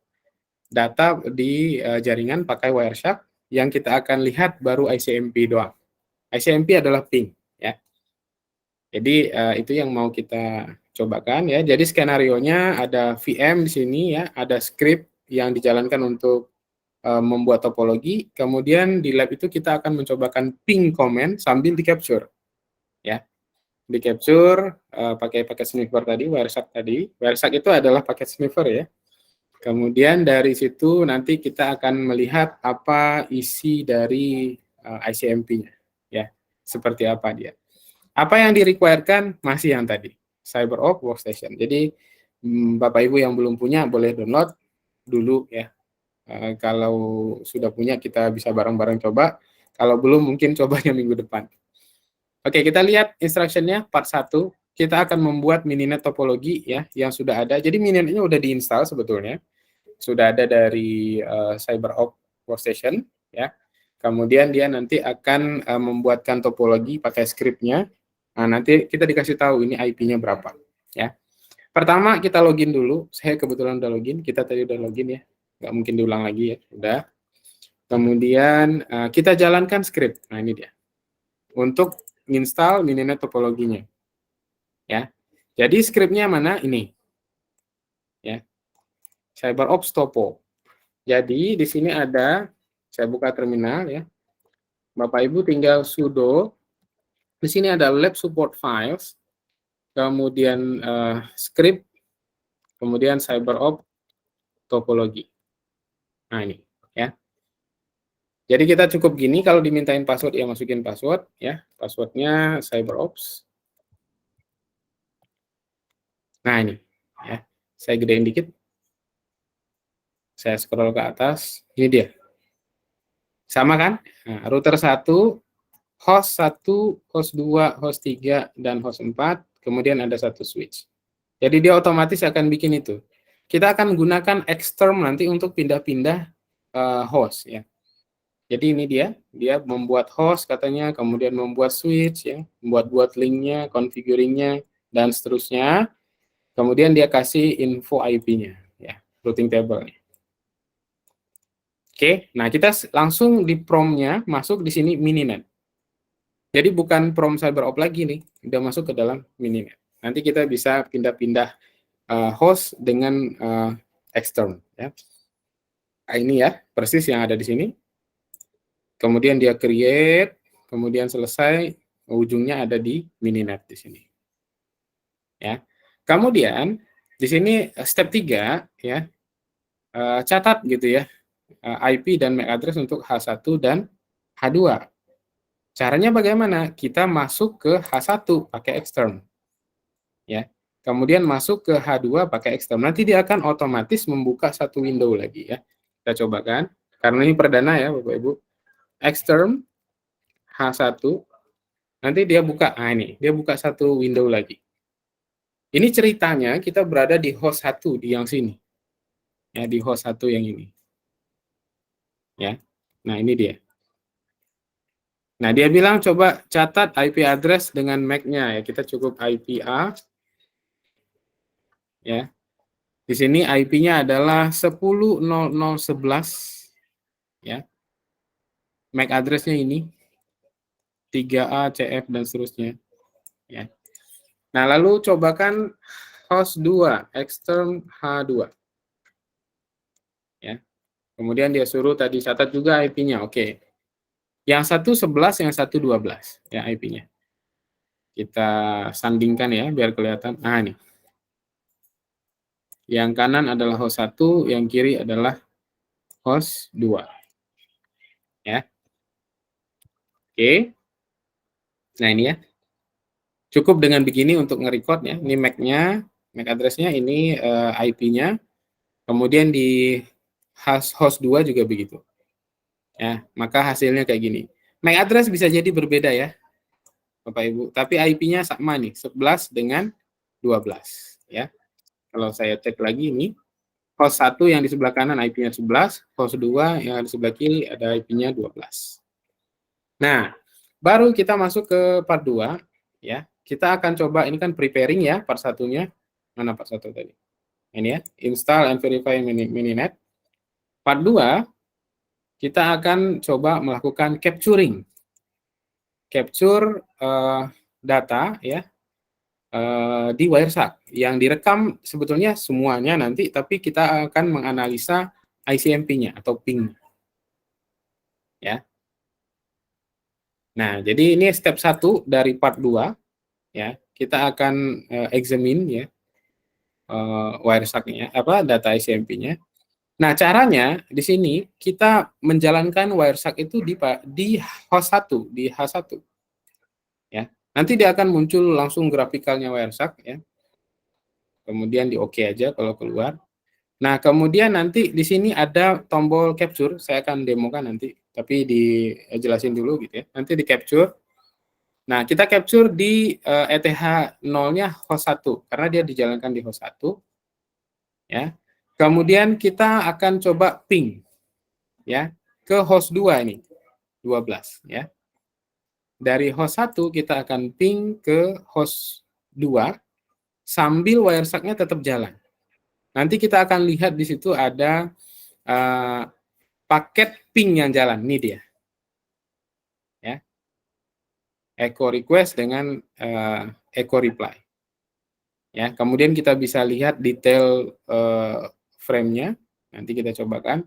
A: data di jaringan pakai Wireshark. Yang kita akan lihat baru ICMP doang. ICMP adalah ping ya. Jadi itu yang mau kita cobakan ya. Jadi skenario-nya ada VM di sini ya, ada script yang dijalankan untuk membuat topologi. Kemudian di lab itu kita akan mencobakan ping command sambil di capture ya. Di capture pakai paket sniffer tadi, Wireshark tadi. Wireshark itu adalah paket sniffer ya. Kemudian dari situ nanti kita akan melihat apa isi dari ICMP-nya ya. Seperti apa dia. Apa yang di-requirekan masih yang tadi, CyberOps Workstation. Jadi Bapak Ibu yang belum punya boleh download dulu ya. Kalau sudah punya kita bisa bareng-bareng coba. Kalau belum mungkin cobanya minggu depan. Oke, kita lihat instruction-nya part 1. Kita akan membuat Mininet topologi ya yang sudah ada. Jadi Mininetnya udah diinstal sebetulnya. Sudah ada dari CyberOps Workstation ya. Kemudian dia nanti akan membuatkan topologi pakai script-nya. Nah, nanti kita dikasih tahu ini IP-nya berapa ya. Pertama kita login dulu. Saya kebetulan udah login. Kita tadi udah login ya. Nggak mungkin diulang lagi ya. Udah. Kemudian kita jalankan script. Nah, ini dia. Untuk install Mininet topologinya. Ya. Jadi scriptnya mana? Ini. Ya. CyberOps Topo. Jadi di sini ada, saya buka terminal ya. Bapak Ibu tinggal sudo. Di sini ada lab support files, kemudian script, kemudian CyberOps topologi. Nah ini ya. Jadi kita cukup gini, kalau dimintain password ya masukin password ya. Passwordnya CyberOps. Nah ini ya. Saya gedein dikit. Saya scroll ke atas. Ini dia. Sama kan? Nah, router 1, host 1, host 2, host 3, dan host 4, kemudian ada satu switch. Jadi dia otomatis akan bikin itu. Kita akan gunakan Xterm nanti untuk pindah-pindah host ya. Jadi ini dia membuat host katanya, kemudian membuat switch ya, membuat linknya, configuringnya, dan seterusnya. Kemudian dia kasih info IP-nya ya, routing table-nya. Oke, nah kita langsung di prompt-nya masuk di sini Mininet. Jadi bukan prompt CyberOps lagi nih, udah masuk ke dalam Mininet. Nanti kita bisa pindah-pindah host dengan external ya. Nah, ini ya persis yang ada di sini. Kemudian dia create, kemudian selesai, ujungnya ada di mininet di sini. Ya. Kemudian di sini step 3 ya, catat gitu ya, IP dan MAC address untuk H1 dan H2. Caranya bagaimana? Kita masuk ke H1 pakai extern. Ya. Kemudian masuk ke H2 pakai extern. Nanti dia akan otomatis membuka satu window lagi ya. Kita cobakan. Karena ini perdana ya Bapak Ibu. Extern H1, nanti dia buka. Nah ini, dia buka satu window lagi. Ini ceritanya kita berada di host 1 di yang sini. Ya, di host 1 yang ini. Ya. Nah, ini dia. Nah, dia bilang coba catat IP address dengan MAC-nya ya. Kita cukup IP A. Ya. Di sini IP-nya adalah 10.00.11 ya. MAC address-nya ini 3A, CF dan seterusnya. Ya. Nah, lalu cobakan host 2, extern H2. Ya. Kemudian dia suruh tadi catat juga IP-nya. Oke. Yang satu 11, yang satu 12 ya IP-nya. Kita sandingkan ya biar kelihatan. Nah, ini. Yang kanan adalah host 1, yang kiri adalah host 2. Ya. Oke. Nah, ini ya. Cukup dengan begini untuk nge-record ya. Ini MAC-nya, MAC address-nya, ini IP-nya. Kemudian di host 2 juga begitu. Ya, maka hasilnya kayak gini. MAC address bisa jadi berbeda ya, Bapak Ibu. Tapi IP-nya sama nih, 11 dengan 12 ya. Kalau saya cek lagi ini, host 1 yang di sebelah kanan IP-nya 11, host 2 yang di sebelah kiri ada IP-nya 12. Nah, baru kita masuk ke part 2 ya. Kita akan coba, ini kan preparing ya part 1-nya. Mana part 1 tadi? Ini ya, install and verify mininet. Part 2 kita akan coba melakukan capturing. Capture data ya di Wireshark yang direkam sebetulnya semuanya nanti, tapi kita akan menganalisa ICMP-nya atau ping. Ya. Nah, jadi ini step 1 dari part 2 ya. Kita akan examine ya Wireshark-nya, data ICMP-nya. Nah, caranya di sini kita menjalankan Wireshark itu di host 1, di H1. Ya. Nanti dia akan muncul langsung grafikalnya Wireshark ya. Kemudian di OK aja kalau keluar. Nah, kemudian nanti di sini ada tombol capture, saya akan demokan nanti, tapi dijelasin dulu gitu ya. Nanti di capture. Nah, kita capture di ETH 0-nya host 1 karena dia dijalankan di host 1 ya. Kemudian kita akan coba ping ya ke host 2 ini 12 ya. Dari host 1 kita akan ping ke host 2 sambil Wireshark-nya tetap jalan. Nanti kita akan lihat di situ ada paket ping yang jalan, ini dia. Ya. Echo request dengan echo reply. Ya, kemudian kita bisa lihat detail frame-nya. Nanti kita cobakan.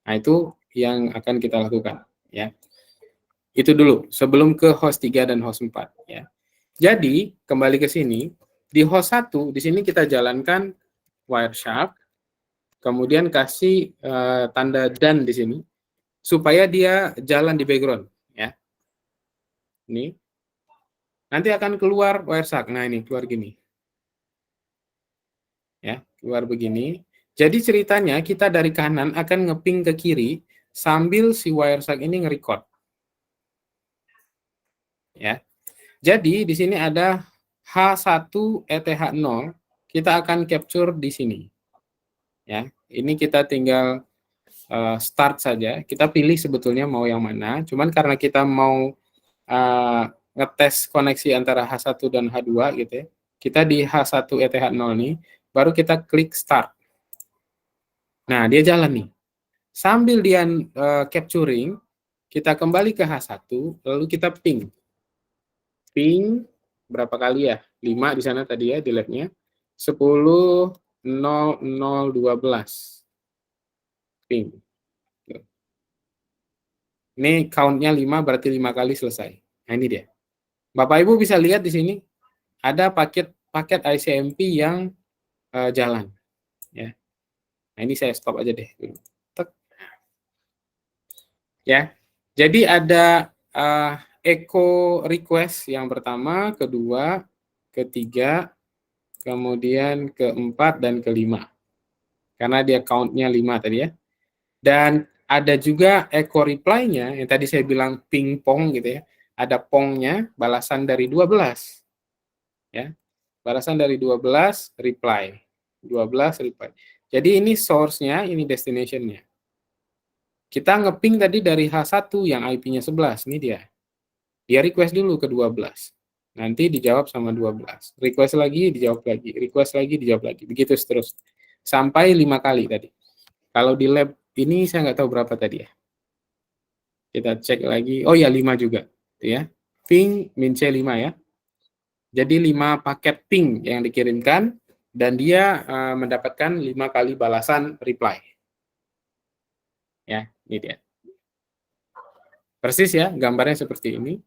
A: Nah, itu yang akan kita lakukan, ya. Itu dulu sebelum ke host 3 dan host 4, ya. Jadi, kembali ke sini, di host 1 di sini kita jalankan Wireshark, kemudian kasih tanda done di sini supaya dia jalan di background, ya. Ini. Nanti akan keluar Wireshark. Nah, ini keluar gini. Ya, keluar begini. Jadi ceritanya kita dari kanan akan ngeping ke kiri sambil si Wireshark ini nge-record. Ya. Jadi di sini ada H1 ETH0, kita akan capture di sini. Ya, ini kita tinggal start saja. Kita pilih sebetulnya mau yang mana. Cuman karena kita mau ngetes koneksi antara H1 dan H2 gitu ya. Kita di H1 ETH0 nih, baru kita klik start. Nah, dia jalan nih. Sambil dia capturing, kita kembali ke H1, lalu kita ping. Ping berapa kali ya? 5 di sana tadi ya di lab-nya. 10.00.12. Ping. Ini count-nya 5 berarti 5 kali selesai. Nah, ini dia. Bapak Ibu bisa lihat di sini ada paket ICMP yang jalan, ya. Nah, ini saya stop aja deh dulu. Tek. Ya. Jadi ada echo request yang pertama, kedua, ketiga, kemudian keempat dan kelima. Karena dia count-nya 5 tadi ya. Dan ada juga echo reply-nya yang tadi saya bilang ping-pong gitu ya. Ada pongnya, balasan dari 12. Ya. Balasan dari 12 reply. 12 reply. Jadi ini source-nya, ini destination-nya. Kita ngeping tadi dari H1 yang IP-nya 11, ini dia. Dia request dulu ke 12. Nanti dijawab sama 12. Request lagi, dijawab lagi. Request lagi, dijawab lagi. Begitu seterusnya. Sampai 5 kali tadi. Kalau di lab ini saya nggak tahu berapa tadi ya. Kita cek lagi. Oh ya, 5 juga. Itu ya. Ping min C5 ya. Jadi 5 paket ping yang dikirimkan dan dia mendapatkan 5 kali balasan reply. Ya, ini dia. Persis ya, gambarnya seperti ini.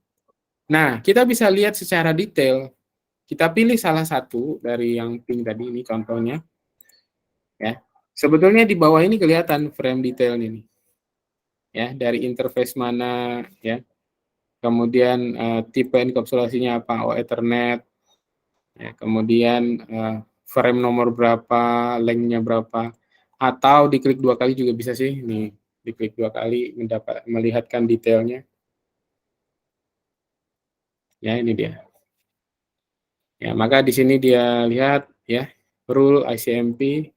A: Nah, kita bisa lihat secara detail. Kita pilih salah satu dari yang ping tadi ini contohnya. Ya. Sebetulnya di bawah ini kelihatan frame detail ini. Ya, dari interface mana ya. Kemudian tipe enkapsulasinya apa? Oh, Ethernet. Ya, kemudian frame nomor berapa, length-nya berapa. Atau diklik 2 kali juga bisa sih. Nih, diklik 2 kali melihatkan detailnya. Ya, ini dia. Ya, maka di sini dia lihat ya, rule ICMP.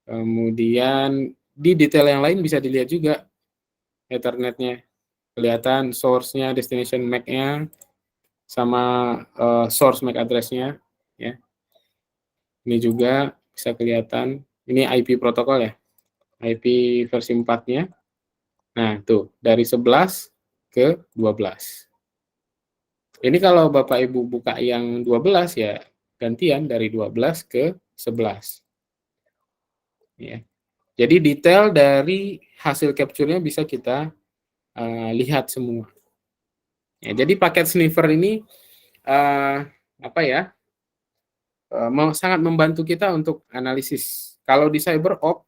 A: Kemudian di detail yang lain bisa dilihat juga Ethernet-nya. Kelihatan source-nya, destination MAC-nya, sama source MAC address-nya. Ya. Ini juga bisa kelihatan. Ini IP protokol ya. IP versi 4-nya. Nah, tuh. Dari 11 ke 12. Ini kalau Bapak Ibu buka yang 12 ya, gantian dari 12 ke 11. Ya. Jadi detail dari hasil capture-nya bisa kita lihat semua. Ya, jadi paket sniffer ini apa ya? Sangat membantu kita untuk analisis. Kalau di CyberOp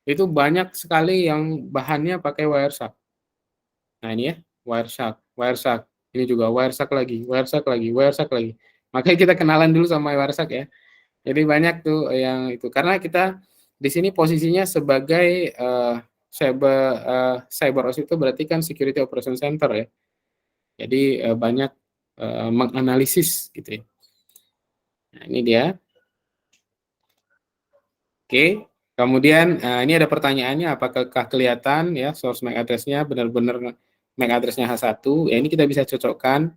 A: itu banyak sekali yang bahannya pakai Wireshark. Nah, ini ya, Wireshark. Ini juga Wireshark lagi. Makanya kita kenalan dulu sama Wireshark ya. Jadi banyak tuh yang itu karena kita di sini posisinya sebagai CyberOS itu berarti kan Security Operation Center ya. Jadi banyak menganalisis gitu ya. Nah, ini dia. Oke. Kemudian ini ada pertanyaannya, apakah kelihatan ya source MAC address-nya benar-benar MAC address-nya H1? Ya, ini kita bisa cocokkan.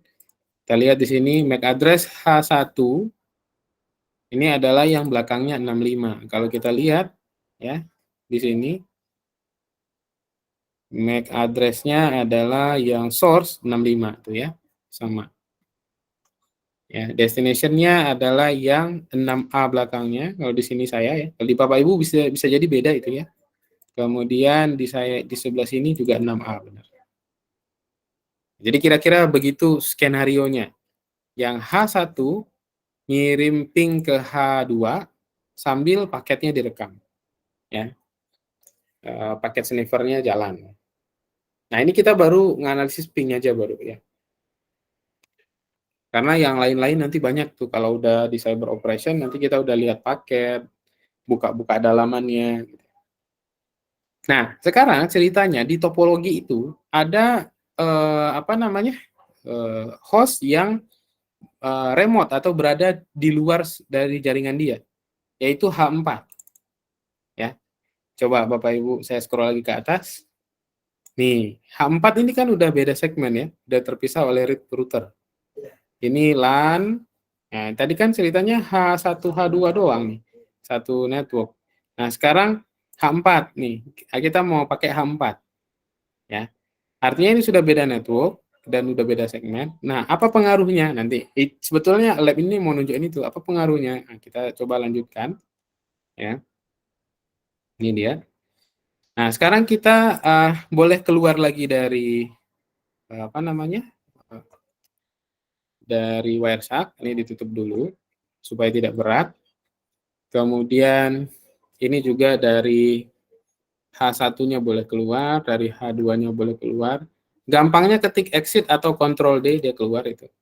A: Kita lihat di sini MAC address H1 ini adalah yang belakangnya 65. Kalau kita lihat ya di sini MAC address-nya adalah yang source 65 tuh ya, sama. Ya, destination-nya adalah yang 6A belakangnya. Kalau di sini saya ya. Kalau di Bapak Ibu bisa jadi beda itu ya. Kemudian di sebelah sini juga 6A benar. Jadi kira-kira begitu skenarionya. Yang H1 ngirim ping ke H2 sambil paketnya direkam. Ya. Paket sniffer-nya jalan. Nah, ini kita baru nganalisis ping aja baru ya. Karena yang lain-lain nanti banyak tuh kalau udah di cyber operation nanti kita udah lihat paket, buka-buka dalamannya. Nah, sekarang ceritanya di topologi itu ada host yang remote atau berada di luar dari jaringan dia, yaitu H4. Ya. Coba Bapak Ibu saya scroll lagi ke atas. Nih, H4 ini kan udah beda segmen ya, udah terpisah oleh router. Ini LAN. Nah, tadi kan ceritanya H1, H2 doang nih. Satu network. Nah, sekarang H4 nih. Kita mau pakai H4. Ya. Artinya ini sudah beda network dan udah beda segmen. Nah, apa pengaruhnya nanti? Sebetulnya lab ini mau nunjukin itu. Apa pengaruhnya? Nah, kita coba lanjutkan. Ya. Ini dia. Nah, sekarang kita boleh keluar lagi dari dari Wireshark. Ini ditutup dulu supaya tidak berat. Kemudian ini juga dari H1-nya boleh keluar, dari H2-nya boleh keluar. Gampangnya ketik exit atau Ctrl D dia keluar itu.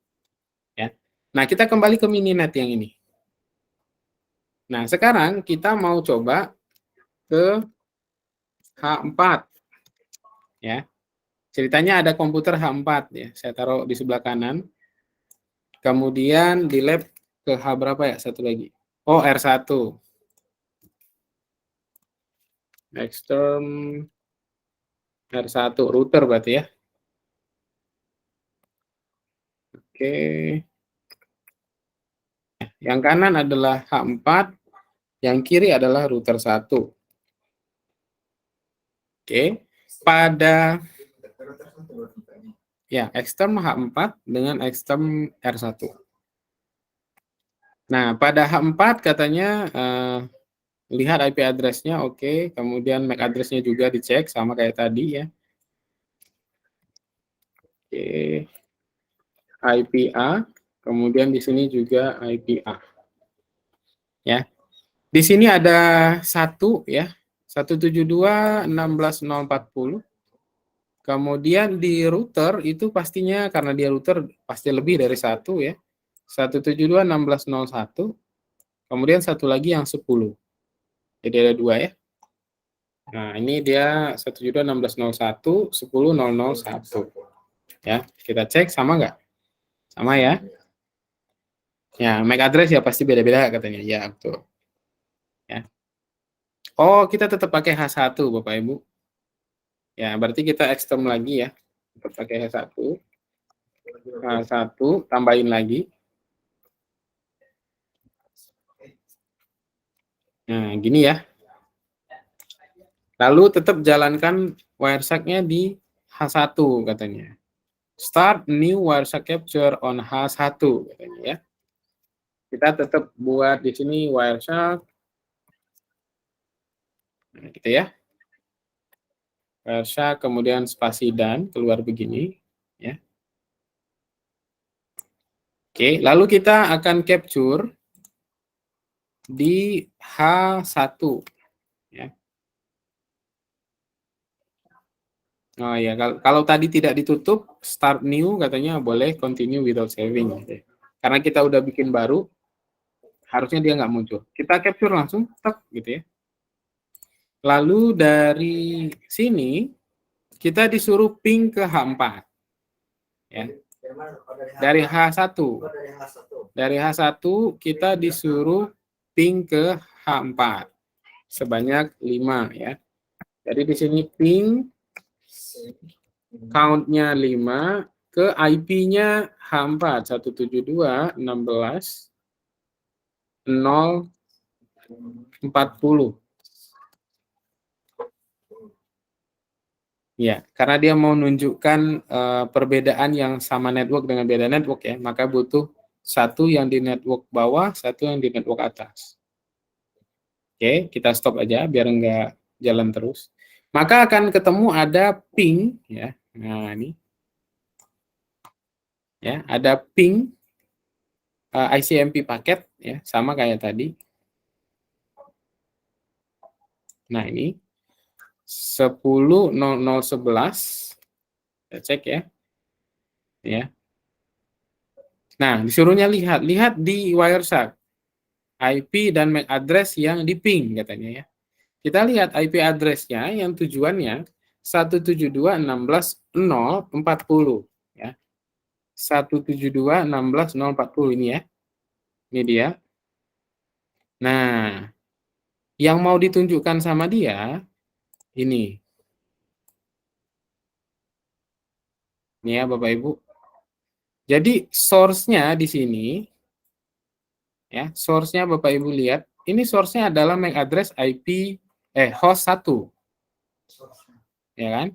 A: Ya. Nah, kita kembali ke mininet yang ini. Nah, sekarang kita mau coba ke H4. Ya. Ceritanya ada komputer H4 ya. Saya taruh di sebelah kanan. Kemudian di lab ke H berapa ya? Satu lagi. Oh, R1. Extern R1 router berarti ya. Oke. Yang kanan adalah H4, yang kiri adalah router 1. Oke. Pada ya, extern H4 dengan extern R1. Nah, pada H4 katanya lihat IP address-nya, oke. Kemudian MAC address-nya juga dicek sama kayak tadi ya. Oke. IPA, kemudian di sini juga IPA. Ya. Di sini ada 1 ya. 172.16.040. Kemudian di router itu pastinya karena dia router pasti lebih dari 1 ya. 172.16.01. Kemudian satu lagi yang 10. Jadi ada 2 ya. Nah, ini dia 172.16.01, 10.001. Ya, kita cek sama nggak? Sama ya. Ya, MAC address ya pasti beda-beda katanya. Ya, betul. Ya. Oh, kita tetap pakai H1, Bapak Ibu. Ya, berarti kita ekstern lagi ya. Tetap pakai H1. H1 tambahin lagi. Nah, gini ya. Lalu tetap jalankan Wireshark-nya di H1 katanya. Start new Wireshark capture on H1 katanya ya. Kita tetap buat di sini Wireshark. Nah, gitu ya. Wireshark kemudian spasi dan keluar begini ya. Oke, lalu kita akan capture di H1 ya. Oh ya, kalau tadi tidak ditutup start new katanya boleh continue without saving gitu ya. Karena kita udah bikin baru harusnya dia nggak muncul. Kita capture langsung tek gitu ya. Lalu dari sini kita disuruh ping ke H4 ya. Dari H1. Dari H1 kita disuruh ping ke H4 sebanyak 5 ya. Jadi di sini ping count-nya 5 ke IP-nya H4 172.16.040. Ya, karena dia mau nunjukkan perbedaan yang sama network dengan beda network ya, maka butuh satu yang di network bawah, satu yang di network atas. Oke, kita stop aja biar enggak jalan terus. Maka akan ketemu ada ping ya. Nah, ini. Ya, ada ping ICMP paket ya, sama kayak tadi. Nah, ini 10.0011. Kita cek ya. Ya. Nah, disuruhnya lihat di Wireshark IP dan MAC address yang di ping katanya ya. Kita lihat IP address-nya yang tujuannya 172.16.040 ya. 172.16.040 ini ya. Ini dia. Nah, yang mau ditunjukkan sama dia ini. Ini ya Bapak Ibu. Jadi source-nya di sini ya, source-nya Bapak Ibu lihat, ini source-nya adalah MAC address IP host 1. Ya kan?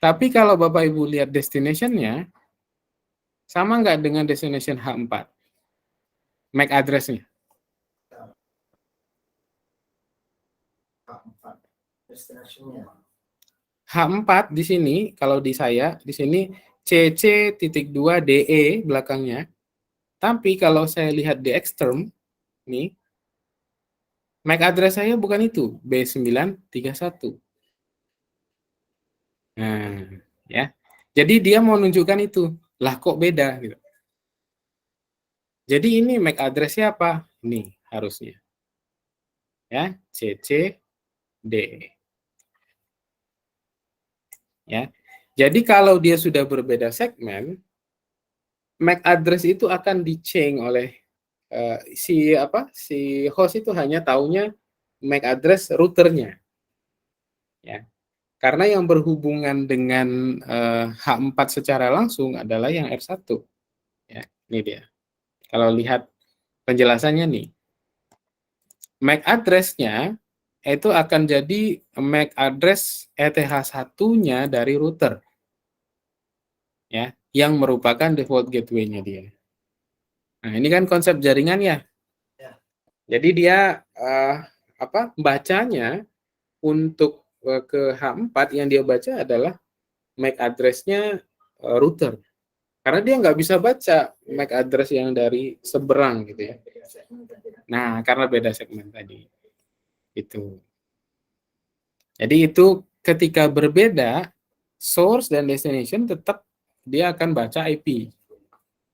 A: Tapi kalau Bapak Ibu lihat destination-nya sama nggak dengan destination H4? MAC address-nya.
C: Destination-nya.
A: H4 di sini, kalau di saya, di sini CC.2DE belakangnya. Tapi kalau saya lihat di extern, nih, MAC address saya bukan itu, B931. Nah, ya. Jadi dia mau nunjukkan itu. Lah kok beda gitu. Jadi ini MAC address-nya apa? Ini harusnya. Ya, CCDE. Ya. Jadi kalau dia sudah berbeda segmen, MAC address itu akan di-change oleh si host itu hanya taunya MAC address routernya. Ya. Karena yang berhubungan dengan H4 secara langsung adalah yang R1. Ya, ini dia. Kalau lihat penjelasannya nih, MAC address-nya itu akan jadi MAC address ETH1-nya dari router. Ya, yang merupakan default gateway-nya dia. Nah, ini kan konsep jaringan ya. Jadi dia bacanya untuk ke H4 yang dia baca adalah MAC address-nya router. Karena dia nggak bisa baca MAC address yang dari seberang gitu ya. Nah, karena beda segmen tadi. Itu. Jadi itu ketika berbeda, source dan destination tetap dia akan baca IP.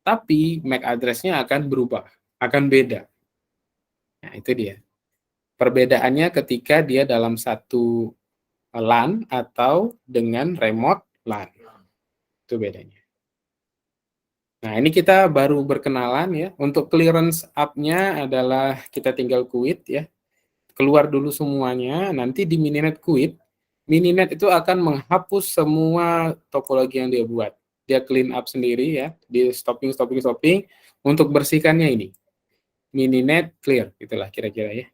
A: Tapi MAC address-nya akan berubah, akan beda. Nah, itu dia. Perbedaannya ketika dia dalam satu LAN atau dengan remote LAN. Itu bedanya. Nah, ini kita baru berkenalan ya. Untuk clearance up-nya adalah kita tinggal quit ya. Keluar dulu semuanya, nanti di Mininet quit. Mininet itu akan menghapus semua topologi yang dia buat. Dia clean up sendiri ya, di stopping. Untuk bersihkannya ini. Mininet clear, itulah kira-kira ya.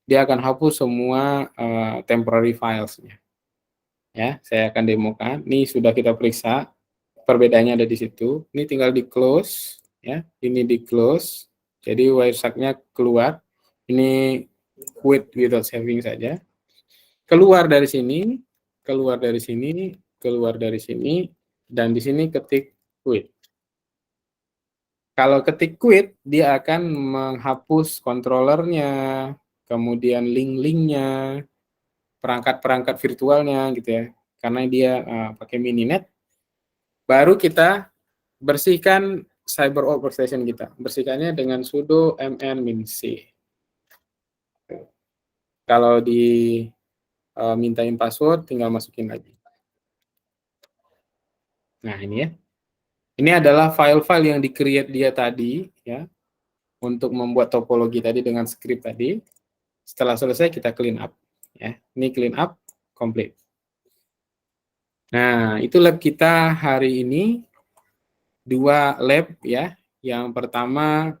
A: Dia akan hapus semua temporary files-nya. Ya, saya akan demokan. Ini sudah kita periksa. Perbedaannya ada di situ. Ini tinggal di close ya. Ini di close. Jadi Wireshark-nya keluar. Ini quit without saving saja. Keluar dari sini, keluar dari sini, keluar dari sini, dan di sini ketik quit. Kalau ketik quit, dia akan menghapus controllernya, kemudian link-linknya, perangkat-perangkat virtualnya gitu ya. Karena dia pakai Mininet. Baru kita bersihkan CyberOut workstation kita. Bersihkannya dengan sudo mn-c. Kalau mintain password, tinggal masukin lagi. Nah, ini ya. Ini adalah file-file yang di-create dia tadi, ya, untuk membuat topologi tadi dengan script tadi. Setelah selesai, kita clean up. Ya. Ini clean up, complete. Nah, itu lab kita hari ini. 2 lab, ya. Yang pertama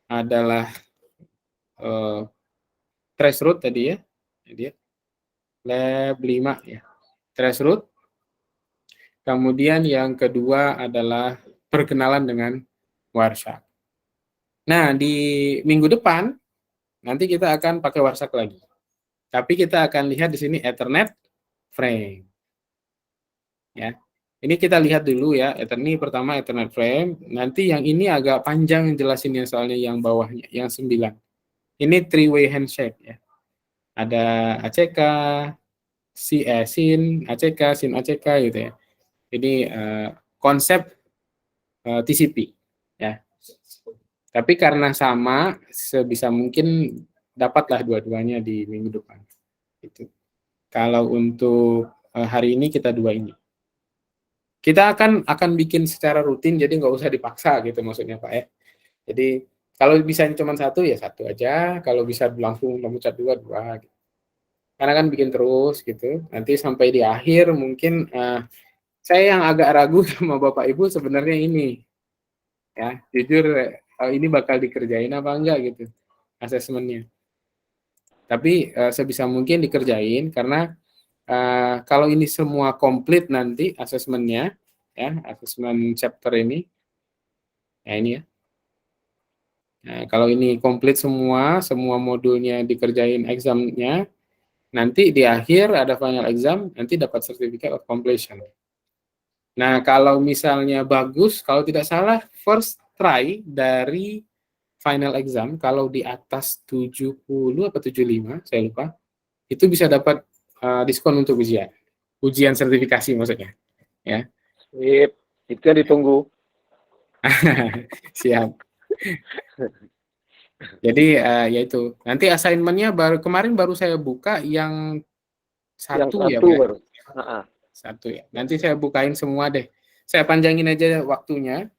A: adalah traceroute tadi ya. Jadi lab 5 ya. Traceroute. Kemudian yang kedua adalah perkenalan dengan Wireshark. Nah, di minggu depan nanti kita akan pakai Wireshark lagi. Tapi kita akan lihat di sini Ethernet frame. Ya. Ini kita lihat dulu ya, Ethernet pertama Ethernet frame. Nanti yang ini agak panjang jelasinnya soalnya yang bawahnya, yang 9. Ini three-way handshake ya. Ada ACK, SYN, ACK, SYN ACK gitu ya. Ini konsep TCP ya. Tapi karena sama, sebisa mungkin dapatlah dua-duanya di minggu depan. Itu. Kalau untuk hari ini kita 2 ini. Kita akan bikin secara rutin, jadi nggak usah dipaksa gitu maksudnya Pak ya. Jadi kalau bisa cuma 1 ya 1 aja, kalau bisa langsung loncat 2 gitu. Karena kan bikin terus gitu. Nanti sampai di akhir mungkin saya yang agak ragu sama Bapak Ibu sebenarnya ini. Ya, jujur ini bakal dikerjain apa enggak gitu asesmennya. Tapi sebisa mungkin dikerjain karena kalau ini semua komplit nanti asesmennya, ya asesmen chapter ini, ya ini ya. Nah, kalau ini komplit semua modulnya dikerjain examnya, Nanti di akhir ada final exam, nanti dapat certificate of completion. Nah, kalau misalnya bagus, kalau tidak salah, first try dari final exam, kalau di atas 70 atau 75, saya lupa, itu bisa dapat diskon untuk ujian. Ujian sertifikasi maksudnya. Ya.
D: Sip. Itu yang ditunggu.
A: Siap. Jadi ya itu. Nanti assignment-nya kemarin baru saya buka yang
D: Yang
A: satu ya,
D: satu
A: Pak.
D: baru. Ah, ah.
A: Satu ya. Nanti saya bukain semua deh. Saya panjangin aja waktunya.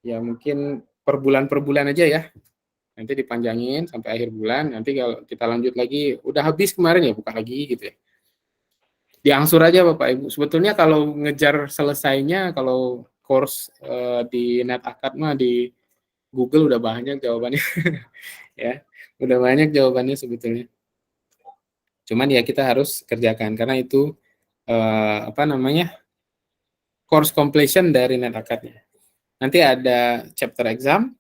A: Ya mungkin per bulan aja ya. Nanti dipanjangin sampai akhir bulan. Nanti kalau kita lanjut lagi, udah habis kemarin ya buka lagi gitu ya. Diangsur aja Bapak Ibu. Sebetulnya kalau ngejar selesainya, kalau course di NetAkad mah di Google udah banyak jawabannya. Ya, udah banyak jawabannya sebetulnya. Cuman ya kita harus kerjakan karena itu apa namanya, course completion dari NetAkadnya. Nanti ada chapter exam,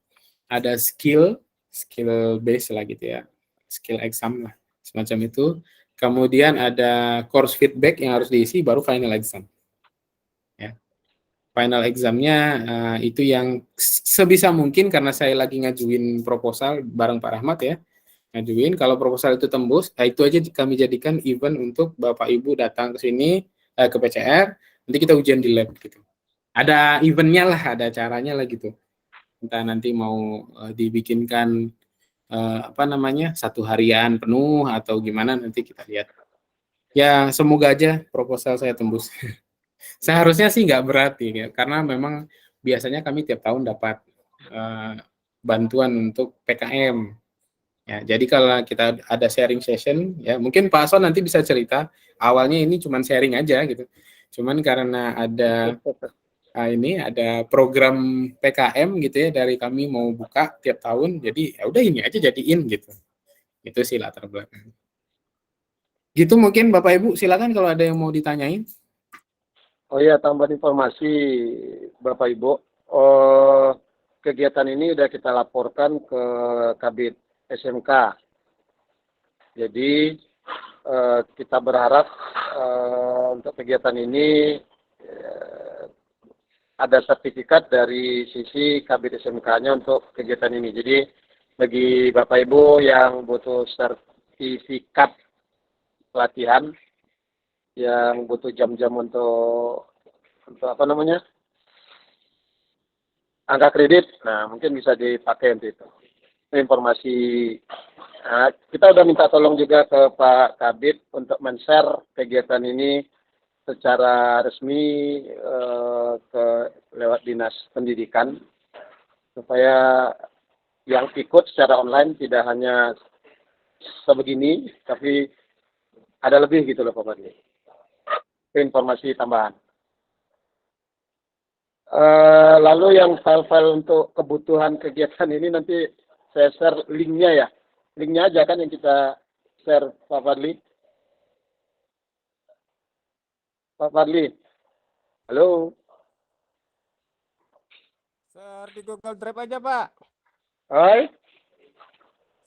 A: ada skill base lah gitu ya, skill exam lah semacam itu. Kemudian ada course feedback yang harus diisi, baru final exam. Ya. Final examnya itu yang sebisa mungkin, karena saya lagi ngajuin proposal bareng Pak Rahmat ya, ngajuin kalau proposal itu tembus, itu aja kami jadikan event untuk Bapak Ibu datang ke sini ke PCR, nanti kita ujian di lab gitu. Ada eventnya lah, ada caranya lah gitu. Entah nanti mau dibikinkan apa namanya, 1 harian penuh atau gimana, nanti kita lihat. Ya semoga aja proposal saya tembus. Seharusnya sih nggak berat ya, karena memang biasanya kami tiap tahun dapat bantuan untuk PKM. Ya, jadi kalau kita ada sharing session, ya mungkin Pak Son nanti bisa cerita, awalnya ini cuma sharing aja gitu. Cuman karena ada ini ada program PKM gitu ya, dari kami mau buka tiap tahun, jadi ya udah ini aja jadiin gitu. Itu sih latar belakang. Gitu mungkin Bapak Ibu, silakan kalau ada yang mau ditanyain.
D: Oh iya, tambahan informasi Bapak Ibu. Oh, kegiatan ini sudah kita laporkan ke Kabid SMK. Jadi kita berharap untuk kegiatan ini ada sertifikat dari sisi Kabid SMK-nya untuk kegiatan ini. Jadi bagi Bapak Ibu yang butuh sertifikat pelatihan, yang butuh jam-jam untuk apa namanya, angka kredit, nah mungkin bisa dipakai untuk itu. Informasi. Nah, kita udah minta tolong juga ke Pak Kabid untuk men-share kegiatan ini secara resmi ke lewat dinas pendidikan, supaya yang ikut secara online tidak hanya sebegini, tapi ada lebih gitu loh Pak Fadli. Informasi tambahan. Lalu yang file-file untuk kebutuhan kegiatan ini nanti saya share linknya ya. Linknya aja kan yang kita share Pak Fadli. Pak Fadli. Halo.
E: Share di Google Drive aja, Pak.
D: Hai.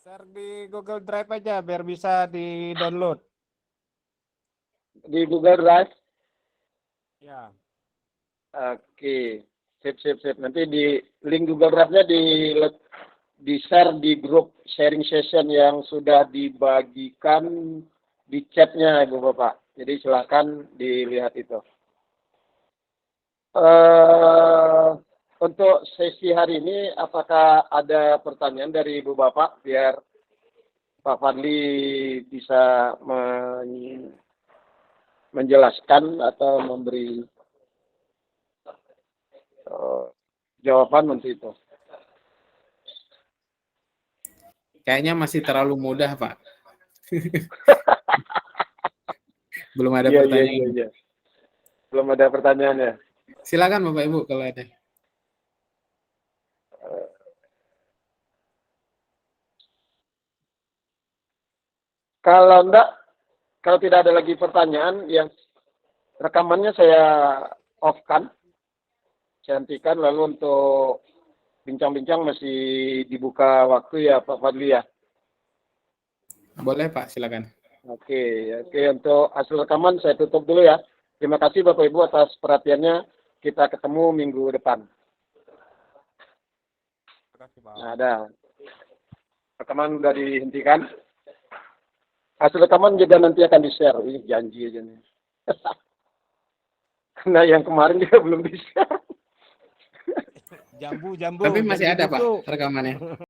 E: Share di Google Drive aja biar bisa di-download.
D: Di Google Drive.
E: Ya.
D: Oke. Sip. Nanti di link Google Drive-nya di share di grup sharing session yang sudah dibagikan di chat-nya Ibu Bapak. Jadi silakan dilihat itu. Untuk sesi hari ini, apakah ada pertanyaan dari Ibu Bapak biar Pak Fadli bisa menjelaskan atau memberi jawaban untuk itu?
A: Kayaknya masih terlalu mudah, Pak. Belum ada pertanyaan.
D: Iya. Belum ada pertanyaan ya.
A: Silakan Bapak Ibu kalau ada.
D: Kalau tidak ada lagi pertanyaan, yang rekamannya saya off-kan, saya hentikan, lalu untuk bincang-bincang masih dibuka waktu ya Pak Fadli ya.
A: Boleh Pak, silakan.
D: Oke, untuk hasil rekaman saya tutup dulu ya. Terima kasih Bapak Ibu atas perhatiannya. Kita ketemu minggu depan.
E: Terima kasih, Bang.
D: Nah, ada. Rekaman udah dihentikan. Hasil rekaman juga nanti akan di-share. Ini janji aja nih. Karena yang kemarin juga belum di-share.
E: Jambu,
A: Tapi masih
E: janji
A: ada Pak
E: busuk.
A: rekamannya.